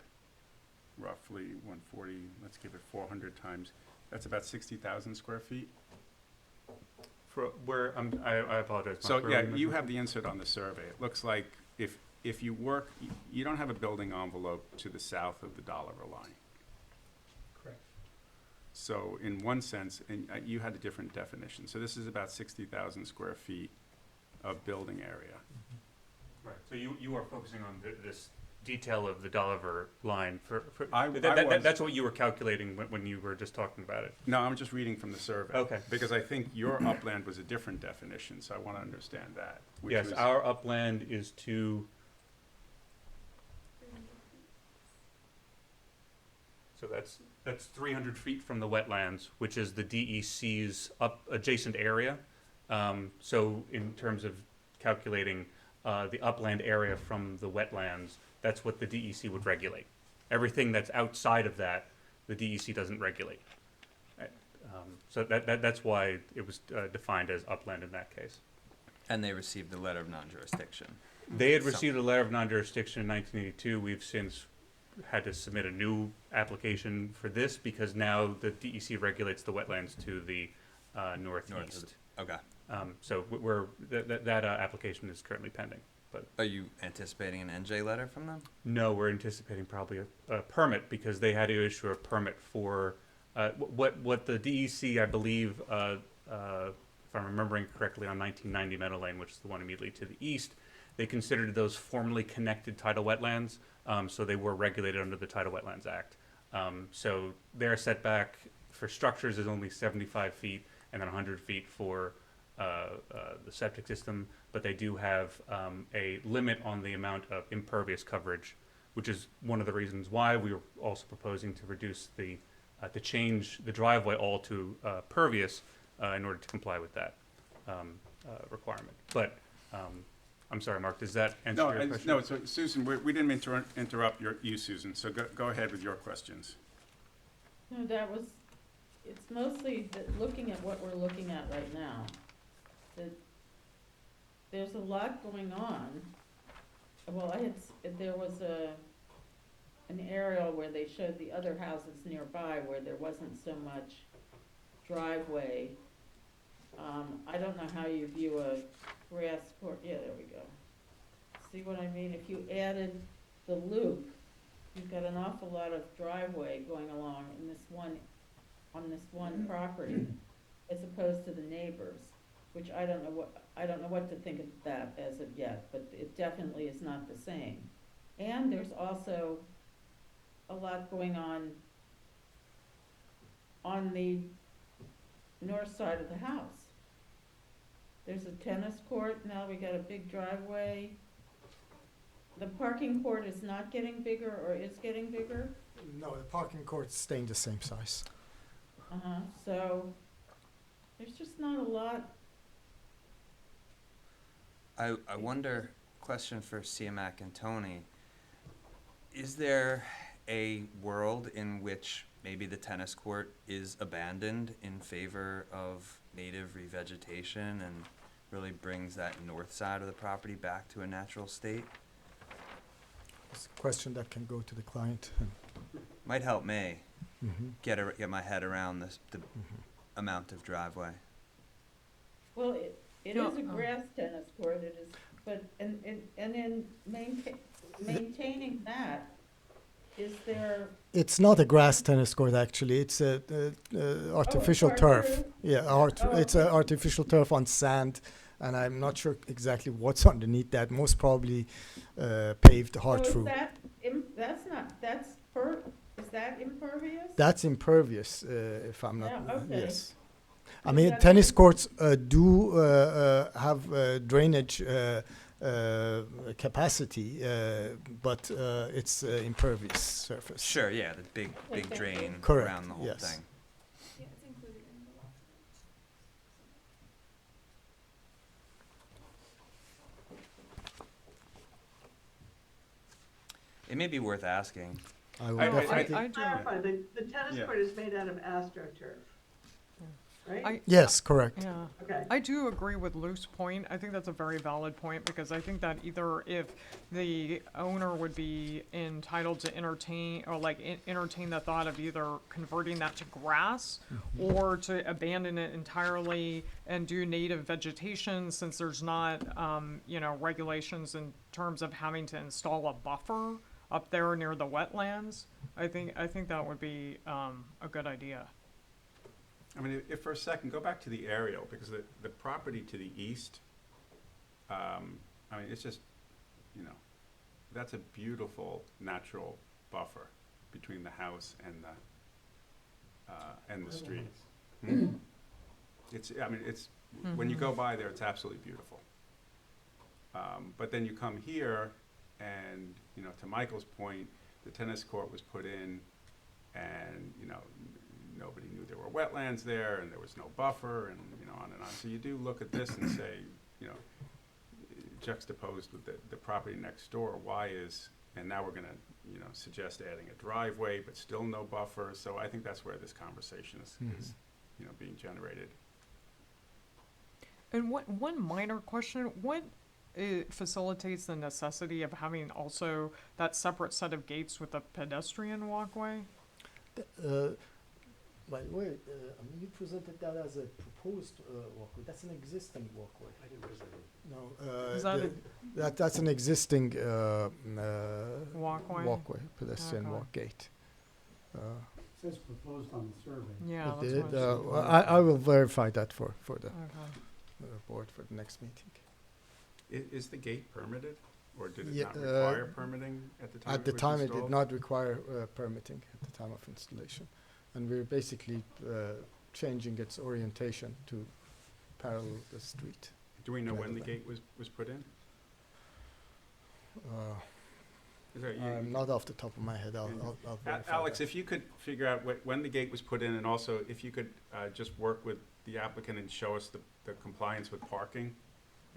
Roughly 140, let's give it 400 times, that's about 60,000 square feet. For where, I apologize. So, Mark, where yeah, were you mentioning? have the insert on the survey. It looks like if you work, you don't have a building envelope to the south of the dollar line. Correct. So in one sense, and you had a different definition. So this is about 60,000 square feet of building area. Right, so you are focusing on this detail of the Dolliver line for I was- that's what you were calculating when you were just talking about it. No, I'm just reading from the survey. Okay. Because I think your upland was a different definition, so I want to understand that. which Yes, was- our upland is so that's 300 feet from the wetlands, which is the DEC's adjacent area. So in terms of calculating the upland area from the wetlands, that's what the DEC would regulate. Everything that's outside of that, the DEC doesn't regulate. So that's why it was defined as upland in that case. And they received a letter of non-jurisdiction. They had received a letter of non-jurisdiction in 1982. We've since had to submit a new application for this because now the DEC regulates the wetlands to the northeast. Okay. So that application is currently pending. But Are you anticipating an NJ letter from them? no, we're anticipating probably a permit because they had to issue a permit for what the DEC, I believe, if I'm remembering correctly, on 1990 Meadow Lane, which is the one immediately to the east, they considered those formerly connected tidal wetlands, so they were regulated under the Tidal Wetlands Act. So their setback for structures is only 75 feet and then 100 feet for the septic system, but they do have a limit on the amount of impervious coverage, which is one of the reasons why we were also proposing to reduce to change the driveway all to pervious in order to comply with that requirement. But I'm sorry, Mark, does that answer No, your question? no, so Susan, we didn't mean to interrupt you, Susan, so go ahead with your questions. No, it's mostly looking at what we're looking at right now. That there's a lot going on. Well, there was an aerial where they showed the other houses nearby where there wasn't so much driveway. I don't know how you view a grass court, yeah, there we go. See what I mean? If you added the loop, you've got an awful lot of driveway going along on this one property, as opposed to the neighbors, which I don't know what to think of that as of yet, but it definitely is not the same. And there's also a lot going on the north side of the house. There's a tennis court, now we got a big driveway. The parking court is not getting bigger or is getting bigger? No, the parking court's staying the same size. So there's just not a lot. I wonder, question for CMAC and Tony, is there a world in which maybe the tennis court is abandoned in favor of native revegetation and really brings that north side of the property back to a natural state? It's a question that can go to the client. Might help me Mm-hmm. get my head around the amount of driveway. Well, it No, is a grass tennis court, it is, but, and in maintaining that, is there? It's not a grass tennis court, actually. It's a artificial hard turf. turf? Yeah, it's an Okay. artificial turf on sand, and I'm not sure exactly what's underneath that. Most probably paved hard So is through. is that impervious? That's impervious, if I'm not. Yeah, okay. Yes. I Is mean, that tennis like- courts do have drainage capacity, but it's impervious surface. Sure, yeah, the big Okay. drain Correct, around the whole yes. thing. Yeah, it's included in the law. It may be worth asking. I will I- definitely. I do. Clarify, the tennis Yeah. court is made out of AstroTurf, right? Yes, correct. Yeah. Okay. I do agree with Luke's point. I think that's a very valid point, because I think that either if the owner would be entitled to entertain, or like entertain the thought of either converting that to grass or to abandon it entirely and do native vegetation, since there's not, regulations in terms of having to install a buffer up there near the wetlands. I think that would be, a good idea. I mean, if for a second, go back to the aerial, because the property to the east, I mean, it's just, that's a beautiful natural buffer between the house and the street. It's, I mean, it's, when you go by there, it's absolutely beautiful. But then you come here, and, to Michael's point, the tennis court was put in, and, nobody knew there were wetlands there, and there was no buffer, and, on and on. So you do look at this and say, juxtaposed with the property next door, why is, and now we're gonna, suggest adding a driveway, but still no buffer. So I think that's where this conversation is, being generated. And one minor question, what facilitates the necessity of having also that separate set of gates with a pedestrian walkway? By the way, you presented that as a proposed walkway. That's an existing walkway. I didn't present it. No, Is that that's an existing Walkway? pedestrian Okay. walk gate. It says proposed on the survey. Yeah, It that's did, what I was- well, I will verify that for the Okay. board for the next meeting. Is the gate permitted, or did it Yeah, not require permitting at the time At the it was time, it did installed? not require permitting at the time of installation. And we're basically changing its orientation to parallel the street. Do we know when the Rather gate was put in? Is there- you- I'm not off the top of my head, I'll verify Alex, that. if you could figure out when the gate was put in, and also if you could just work with the applicant and show us the compliance with parking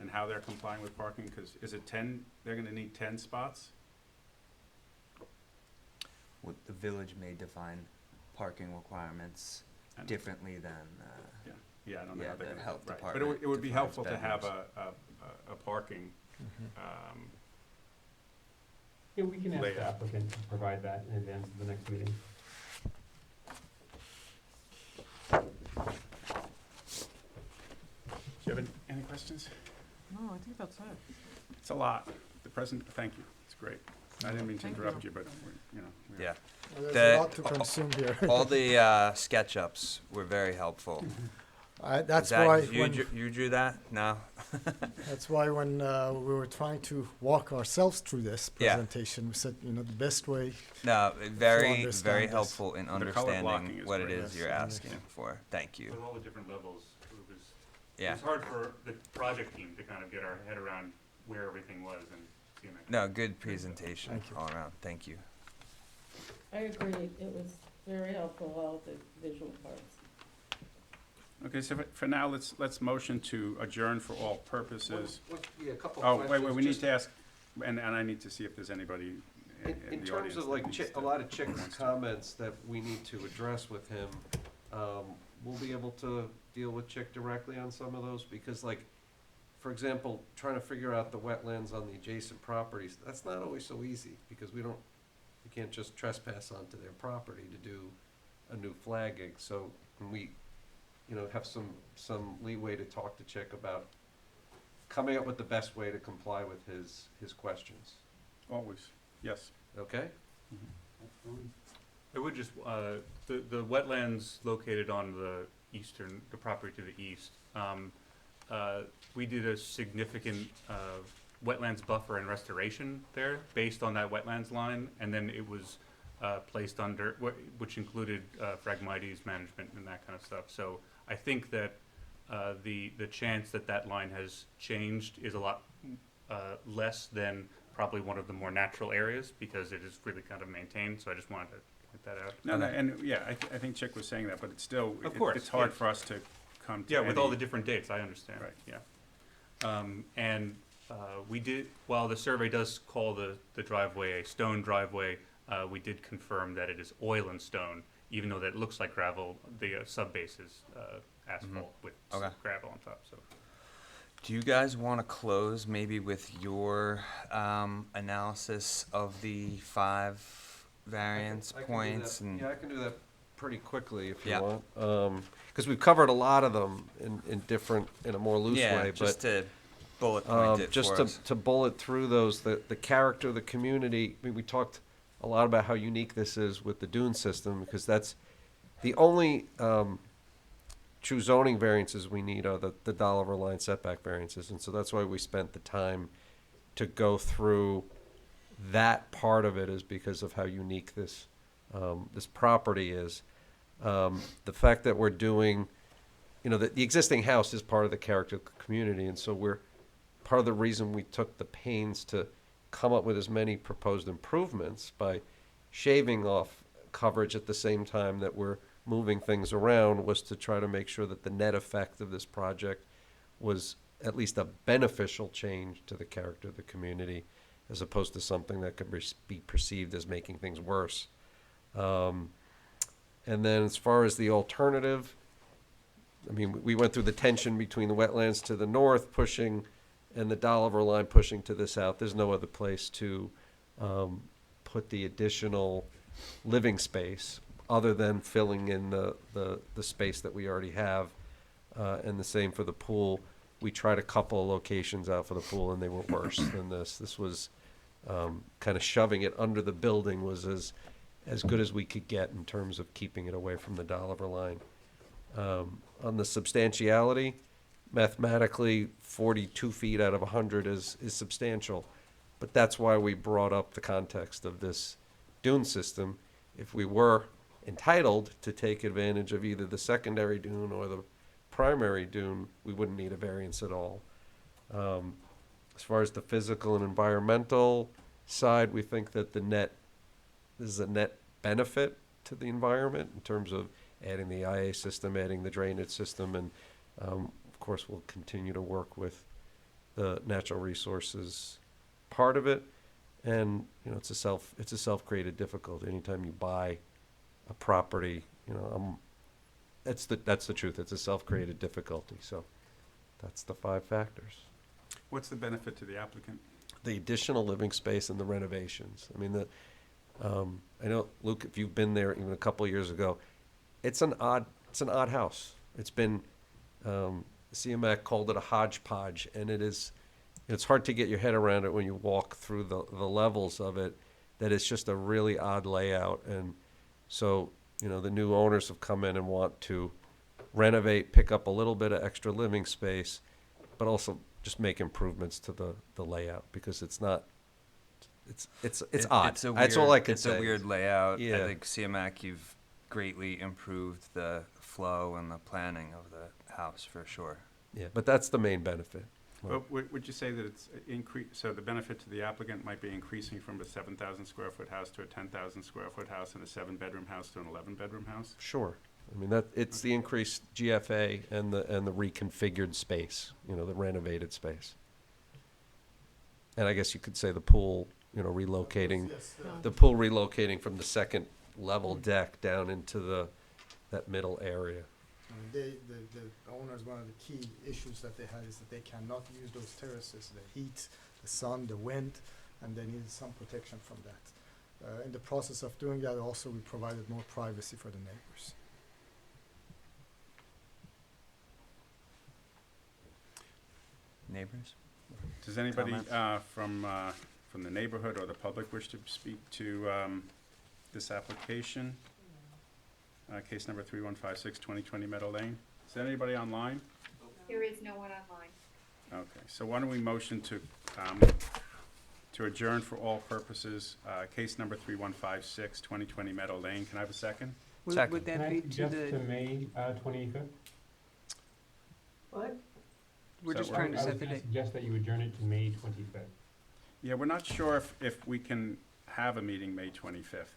and how they're complying with parking, because is it 10, they're gonna need 10 spots? What the village may define parking requirements And- differently than, Yeah, I don't know how Yeah, they're the gonna, health right. But it department would be defines helpful to have bedrooms. a parking, Mhm. Yeah, we can ask Later. the applicant to provide that in advance of the next meeting. do you have any questions? No, I think that's it. It's a lot. Thank you, it's great. I didn't mean to Thank interrupt you. you, but, we're- yeah. Well, The- there's a lot to consume here. All the SketchUps were very helpful. That's Is that- why you drew that? No? That's why when we were trying to walk ourselves through this Yeah. presentation, we said, the best way. No, very, understand very this. helpful in The color blocking understanding is what it great. is Yes, you're yes. asking for. Thank you. With all the different levels, it was Yeah. hard for the project team to kind of get our head around where everything was and seeing that. No, good presentation Thank you. all around. Thank you. I agree, it was very helpful, all the visual parts. Okay, so for now, let's motion to adjourn for all purposes. Yeah, a couple Oh, questions. wait, we need just to ask, and I need to see if there's anybody in In the terms audience of that like needs a to- lot of Chick's wants to. comments that we need to address with him, we'll be able to deal with Chick directly on some of those, because like, for example, trying to figure out the wetlands on the adjacent properties, that's not always so easy, because we can't just trespass onto their property to do a new flagging, so can we, have some leeway to talk to Chick about coming up with the best way to comply with his questions, Always, yes. okay? I would just, the wetlands located on the property to the east, we did a significant wetlands buffer and restoration there based on that wetlands line, and then it was placed under, which included Phragmites management and that kind of stuff. So I think that the chance that line has changed is a lot less than probably one of the more natural areas because it is really kind of maintained. So I just wanted to point that out. No, and yeah, I think Chick was saying that, but it's still, Of course, it's hard yeah. for us to come to Yeah, with all any- the different dates, I understand. Right. Yeah. We did, while the survey does call the driveway a stone driveway, we did confirm that it is oil and stone, even though that looks like gravel. The subbase is asphalt with Okay. gravel on top. So Do you guys want to close maybe with your analysis of the 5 variance I can do points? that. And Yeah, I can do that pretty quickly if you Yeah. want. Because we've covered a lot of them in a more loose yeah, way, just but to bullet point it just for to, us. to bullet through those, the character of the community. I mean, we talked a lot about how unique this is with the dune system, because that's the only true zoning variances we need are the dollar line setback variances, and so that's why we spent the time to go through that part of it, is because of how unique this this property is. The fact that we're doing, the existing house is part of the character of the community, and so we're part of the reason we took the pains to come up with as many proposed improvements by shaving off coverage at the same time that we're moving things around, was to try to make sure that the net effect of this project was at least a beneficial change to the character of the community, as opposed to something that could be perceived as making things worse. And then as far as the alternative, I mean, we went through the tension between the wetlands to the north pushing and the Dolliver line pushing to the south. There's no other place to put the additional living space other than filling in the space that we already have. And the same for the pool. We tried a couple of locations out for the pool, and they were worse than this. This was kind of shoving it under the building was as good as we could get in terms of keeping it away from the Dolliver line. On the substantiality, mathematically, 42 feet out of 100 is substantial. But that's why we brought up the context of this dune system. If we were entitled to take advantage of either the secondary dune or the primary dune, we wouldn't need a variance at all. As far as the physical and environmental side, we think that this is a net benefit to the environment in terms of adding the IA system, adding the drainage system, and of course we'll continue to work with the natural resources part of it. And it's a self-created difficulty. Anytime you buy a property, that's the truth. It's a self-created difficulty. So that's the 5 factors. What's the benefit to the applicant? The additional living space and the renovations. I mean, I know, Luke, if you've been there even a couple of years ago, it's an odd house. It's been, CMAC called it a hodgepodge, and it's hard to get your head around it when you walk through the levels of it, that it's just a really odd layout. And so, the new owners have come in and want to renovate, pick up a little bit of extra living space, but also just make improvements to the layout, because it's not, it's odd. That's all I could say. It's a weird layout. Yeah. I think CMAC, you've greatly improved the flow and the planning of the house for sure. Yeah, but that's the main benefit. Well, would you say that it's so the benefit to the applicant might be increasing from a 7,000 square foot house to a 10,000 square foot house, and a 7-bedroom house to an 11-bedroom house? Sure. I mean, it's the increased GFA and the reconfigured space, the renovated space. And I guess you could say the pool, relocating, the pool relocating from the second level deck down into that middle area. The owners, one of the key issues that they had is that they cannot use those terraces, the heat, the sun, the wind, and they needed some protection from that. In the process of doing that, also, we provided more privacy for the neighbors. Neighbors? Does anybody Comments? from the neighborhood or the public wish to speak to this application? Case number 3156, 2020 Meadow Lane. Is there anybody online? There is no one online. Okay, so why don't we motion to adjourn for all purposes, case number 3156, 2020 Meadow Lane. Can I have a second? Second. Would Can that I be to suggest to the, May 25th? What? we're So just we're- trying to I was set the gonna date. suggest that you adjourn it to May 25th. Yeah, we're not sure if we can have a meeting May 25th.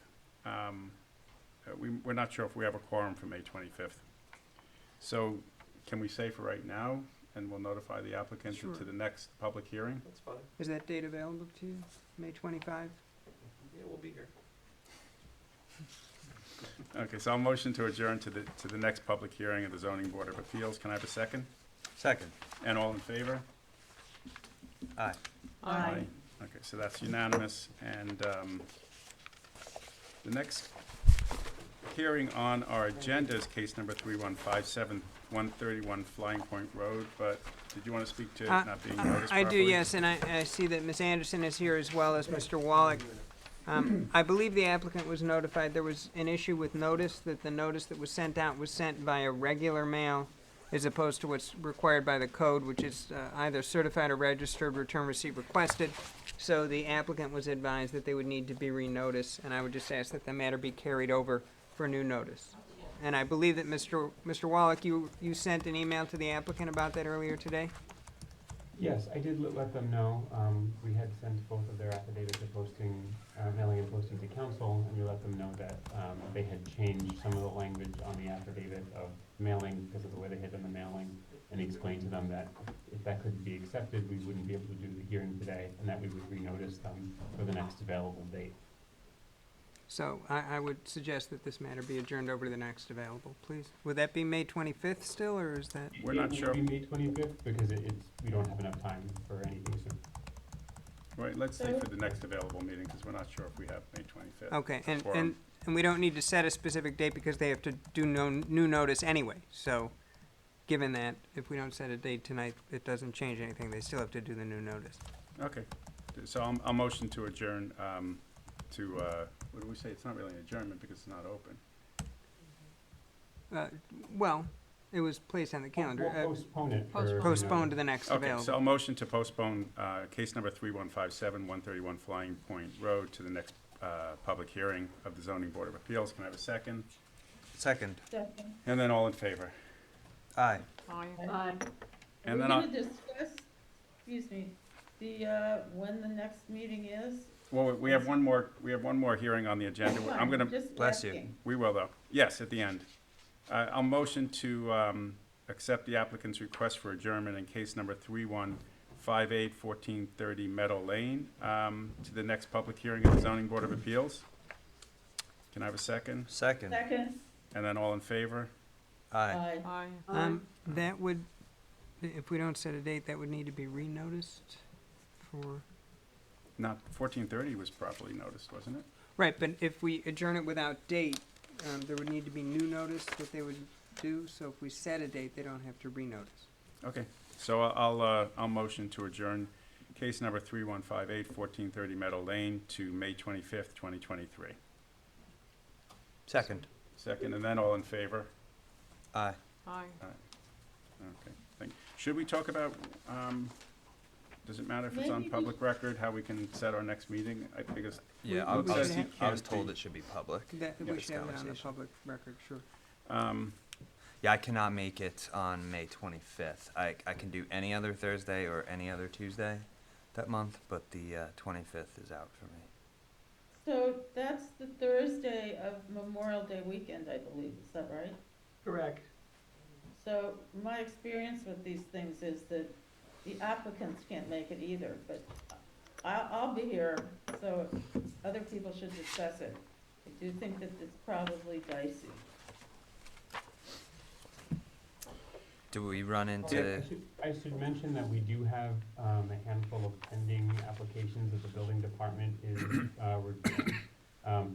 We're not sure if we have a quorum for May 25th. So can we say for right now, and we'll notify the applicant Sure. to the next public hearing? That's fine. Is that date available to you, May 25? Yeah, we'll be here. Okay, so I'll motion to adjourn to the next public hearing of the Zoning Board of Appeals. Can I have a second? Second. And all in favor? Aye. Aye. Okay, so that's unanimous, and the next hearing on our agenda is case number 3157, 131 Flying Point Road, but did you want to speak to it not being noticed I do, properly? yes, and I see that Ms. Anderson is here as well as Mr. Wallach. I believe the applicant was notified there was an issue with notice, that the notice that was sent out was sent via regular mail as opposed to what's required by the code, which is either certified or registered, return receipt requested. So the applicant was advised that they would need to be renoticed, and I would just ask that the matter be carried over for new notice. And I believe that Mr. Wallach, you sent an email to the applicant about that earlier today? Yes, I did let them know. We had sent both of their affidavits of posting, mailing and posting to council, and we let them know that they had changed some of the language on the affidavit of mailing because of the way they had done the mailing, and explained to them that if that couldn't be accepted, we wouldn't be able to do the hearing today, and that we would renotice them for the next available date. So I would suggest that this matter be adjourned over to the next available, please. Would that be May 25th still, or is that? We're not sure. It will be May 25th because we don't have enough time for anything soon. Right, let's say for the next available meeting, because we're not sure if we have May 25th. Okay, and Quorum. we don't need to set a specific date because they have to do new notice anyway. So, given that, if we don't set a date tonight, it doesn't change anything. They still have to do the new notice. Okay, so I'll motion to adjourn to, what do we say? It's not really an adjournment because it's not open. Well, it was placed on the calendar. We'll postpone it. for Postponed to renotice. the next Okay, available. so I'll motion to postpone case number 3157, 131 Flying Point Road to the next public hearing of the Zoning Board of Appeals. Can I have a second? Second. Second. And then all in favor? Aye. Aye. Aye. And We're then gonna discuss, excuse me, when the next meeting is? Well, we have one more hearing on the agenda. I'm gonna, Just Bless you. asking. we will though. Yes, at the end. I'll motion to accept the applicant's request for adjournment in case number 3158, 1430 Meadow Lane, to the next public hearing of the Zoning Board of Appeals. Can I have a second? Second. Second? And then all in favor? Aye. Aye. That would, if we don't set a date, that would need to be renoticed for, Not, 1430 was properly noticed, wasn't it? right, but if we adjourn it without date, there would need to be new notice that they would do, so if we set a date, they don't have to renotice. Okay, so I'll motion to adjourn case number 3158, 1430 Meadow Lane to May 25th, 2023. Second. Second, and then all in favor? Aye. Aye. Okay, thank you. Should we talk about, does it matter if it's on Maybe we public record, how we can set our next meeting? Because Yeah, We- we I was, should have- I was can't told be- it should be public. That, Yeah, we this should have it on the conversation. public record, sure. Yeah, I cannot make it on May 25th. I can do any other Thursday or any other Tuesday that month, but the 25th is out for me. So that's the Thursday of Memorial Day weekend, I believe, is that right? Correct. So my experience with these things is that the applicants can't make it either, but I'll be here, so other people should discuss it. I do think that it's probably dicey. Do we run I into, should mention that we do have a handful of pending applications that the building department is reviewing,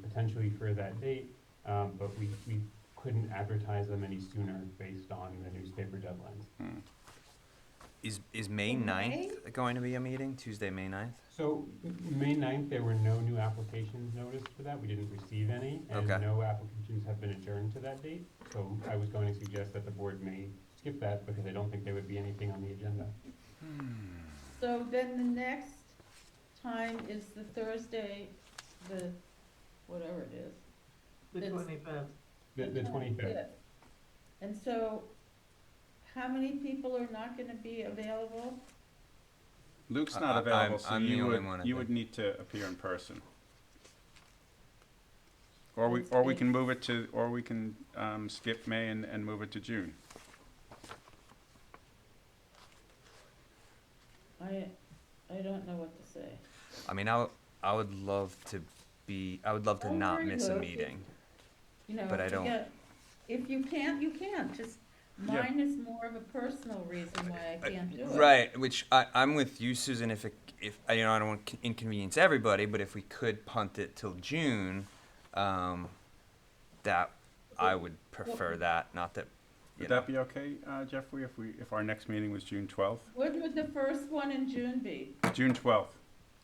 potentially for that date, but we couldn't advertise them any sooner based on the newspaper deadlines. is May In 9th going to be a meeting, Tuesday, May 9th? So, May 9th, there were no new applications noticed for that, we didn't receive any, and Okay. no applications have been adjourned to that date. So I was going to suggest that the board may skip that, because I don't think there would be anything on the agenda. So then the next time is the Thursday, the, whatever it is. The It's- 25th. The 25th. And so, how many people are not gonna be available? Luke's I- not I- available, I'm- so I'm the you only would, one, I you think. would need to appear in person. Or we can move it to, or we can, skip May and move it to June. I don't know what to say. I mean, I would love to Don't not worry, miss a Luke. meeting. You know, But I don't- if you can't, you can't, just, Yeah. mine is more of a personal reason why I can't do it. Right, which I'm with you, Susan, if I don't want to inconvenience everybody, but if we could punt it till June, that, I would prefer that, not that, you Would know. that be okay, Jeffrey, if our next meeting was June 12th? When would the first one in June be? June 12th.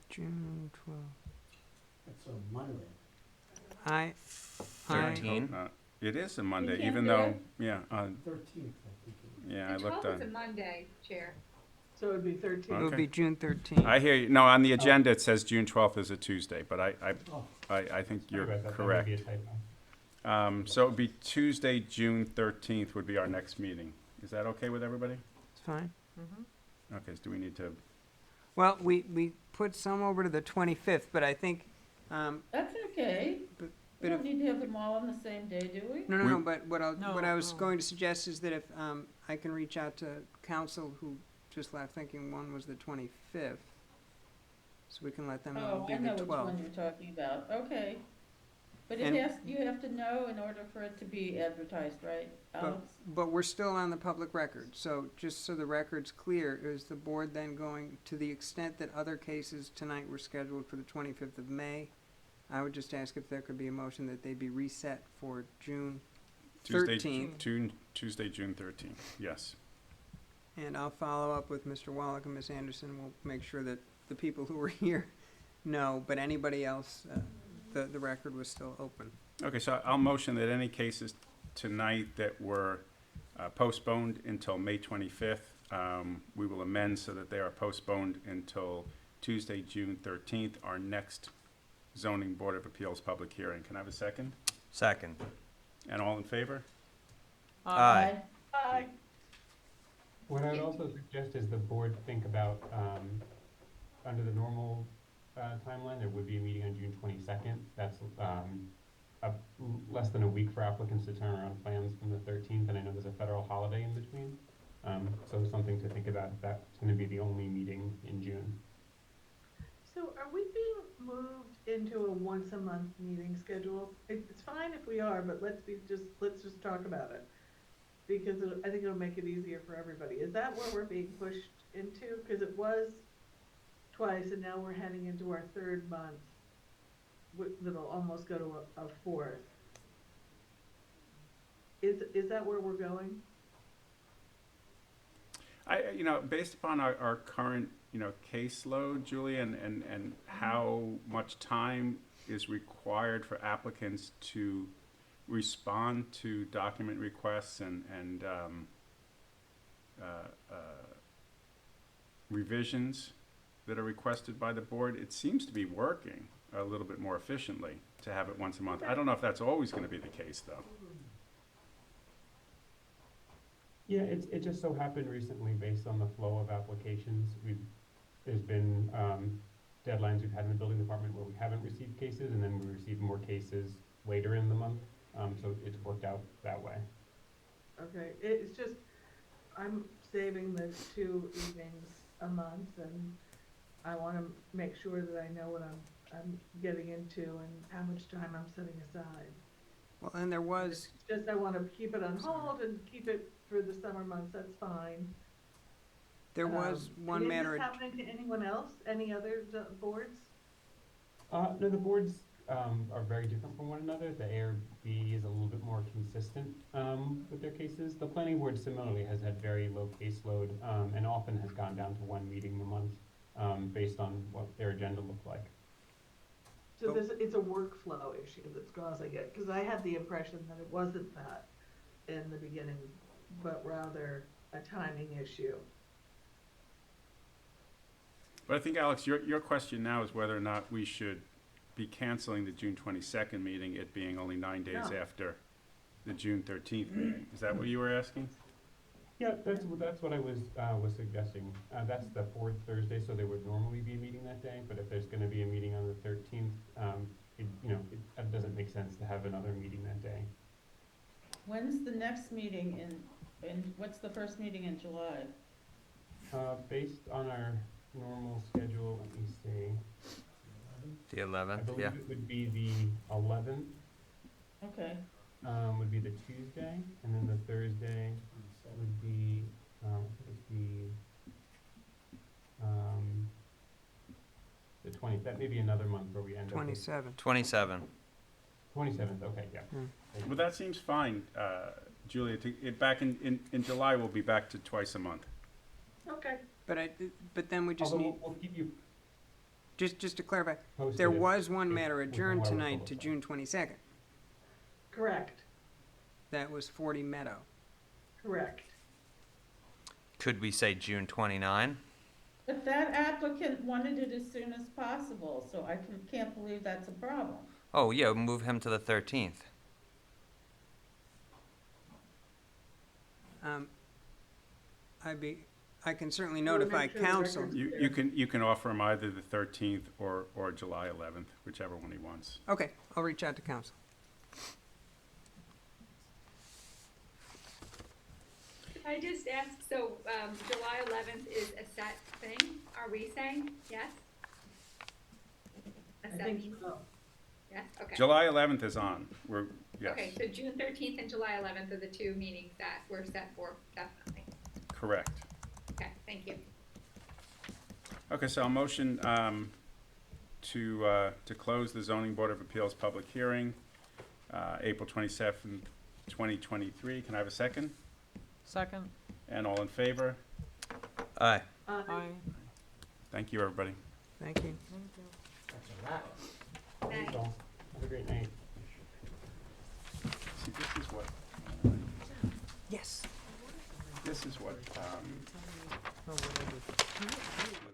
June 12th. It's a Monday. I 13. It is a Monday, can't even do though, it? yeah, 13th, I think it yeah, I The looked 12th is a on. Monday, Chair. So it'd be 13. It would Okay. be June 13th. I hear you. No, on the agenda, it says June 12th is a Tuesday, but I Oh. think Sorry you're about that, that may correct. be a typo. So it'd be Tuesday, June 13th would be our next meeting. Is that okay with everybody? It's fine. Okay, so do we need to, Well, we put some over to the 25th, but I think, That's okay. But- We but don't need to have them all on the same day, do we? no, but what I was No. going to suggest is that if, I can reach out to council who just left thinking one was the 25th, so we can let them know Oh, it'll I be know the which one 12th. you're talking about, okay. But And- you have to know in order for it to be advertised, right, Alex? But we're still on the public record, so just so the record's clear, is the board then going, to the extent that other cases tonight were scheduled for the 25th of May, I would just ask if there could be a motion that they be reset for June Tuesday, 13th. Tuesday, June 13th, yes. And I'll follow up with Mr. Wallach and Ms. Anderson. We'll make sure that the people who were here know, but anybody else, the record was still open. Okay, so I'll motion that any cases tonight that were postponed until May 25th, we will amend so that they are postponed until Tuesday, June 13th, our next zoning board of appeals public hearing. Can I have a second? Second. And all in favor? Aye. Aye. What I'd also suggest is the board think about, under the normal timeline, there would be a meeting on June 22nd. That's less than a week for applicants to turn around plans from the 13th, and I know there's a federal holiday in between. So something to think about if that's going to be the only meeting in June. So are we being moved into a once-a-month meeting schedule? It's fine if we are, but let's just talk about it. Because I think it'll make it easier for everybody. Is that what we're being pushed into? Because it was twice, and now we're heading into our third month. That'll almost go to a fourth. Is that where we're going? Based upon our current, caseload, Julie, and how much time is required for applicants to respond to document requests and revisions that are requested by the board, it seems to be working a little bit more efficiently to have it once a month. I don't know if that's always gonna be the case, though. Yeah, it just so happened recently, based on the flow of applications, there's been deadlines we've had in the building department where we haven't received cases, and then we received more cases later in the month, so it's worked out that way. Okay, it's just, I'm saving the 2 evenings a month, and I wanna make sure that I know what I'm getting into and how much time I'm setting aside. Well, and there was, It's just I wanna keep it on hold and keep it through the summer months, that's fine. there was one Is matter. this happening to anyone else, any other boards? No, the boards are very different from one another. The ARB is a little bit more consistent with their cases. The planning board similarly has had very low caseload and often has gone down to 1 meeting a month based on what their agenda looked like. So it's a workflow issue that's causing it, because I had the impression that it wasn't that in the beginning, but rather a timing issue. But I think, Alex, your question now is whether or not we should be canceling the June 22nd meeting, it being only 9 days No. after the June 13th meeting. Is that what you were asking? Yeah, that's what I was suggesting. That's the fourth Thursday, so there would normally be a meeting that day, but if there's gonna be a meeting on the 13th, it doesn't make sense to have another meeting that day. When's the next meeting and what's the first meeting in July? Based on our normal schedule, let me see. The I 11th, believe yeah. it would be the 11th, Okay, would be the Tuesday, and then the Thursday would be, I think it's the 20th. That may be another month where we end up with 27. 27. 27th, okay, yeah. Well, that seems fine, Julia. Back in July, we'll be back to twice a month. Okay. But then we just Although need, we'll keep you just to clarify, posted. there was one matter with adjourned more tonight to public. June 22nd. Correct, That was 40 Meadow. correct. Could we say June 29? but that applicant wanted it as soon as possible, so I can't believe that's a problem. Oh, yeah, move him to the 13th. I can certainly Wanna notify make sure the council. record's You can offer him either the 13th or July 11th, whichever one he wants. Okay, I'll reach out to council. I just asked, so, July 11th is a set thing, are we saying, yes? A I set think meeting? so. Yes, okay. July 11th is on. Yes, Okay, so June 13th and July 11th are the two meetings that we're set for, definitely. correct. Okay, thank you. Okay, so I'll motion to close the zoning board of appeals public hearing, April 27th, 2023. Can I have a second? Second. And all in favor? Aye. Aye. Thank you, everybody. Thank you. Thanks. So, have a great night. See, this is what, Yes. this is what, Oh, what I did.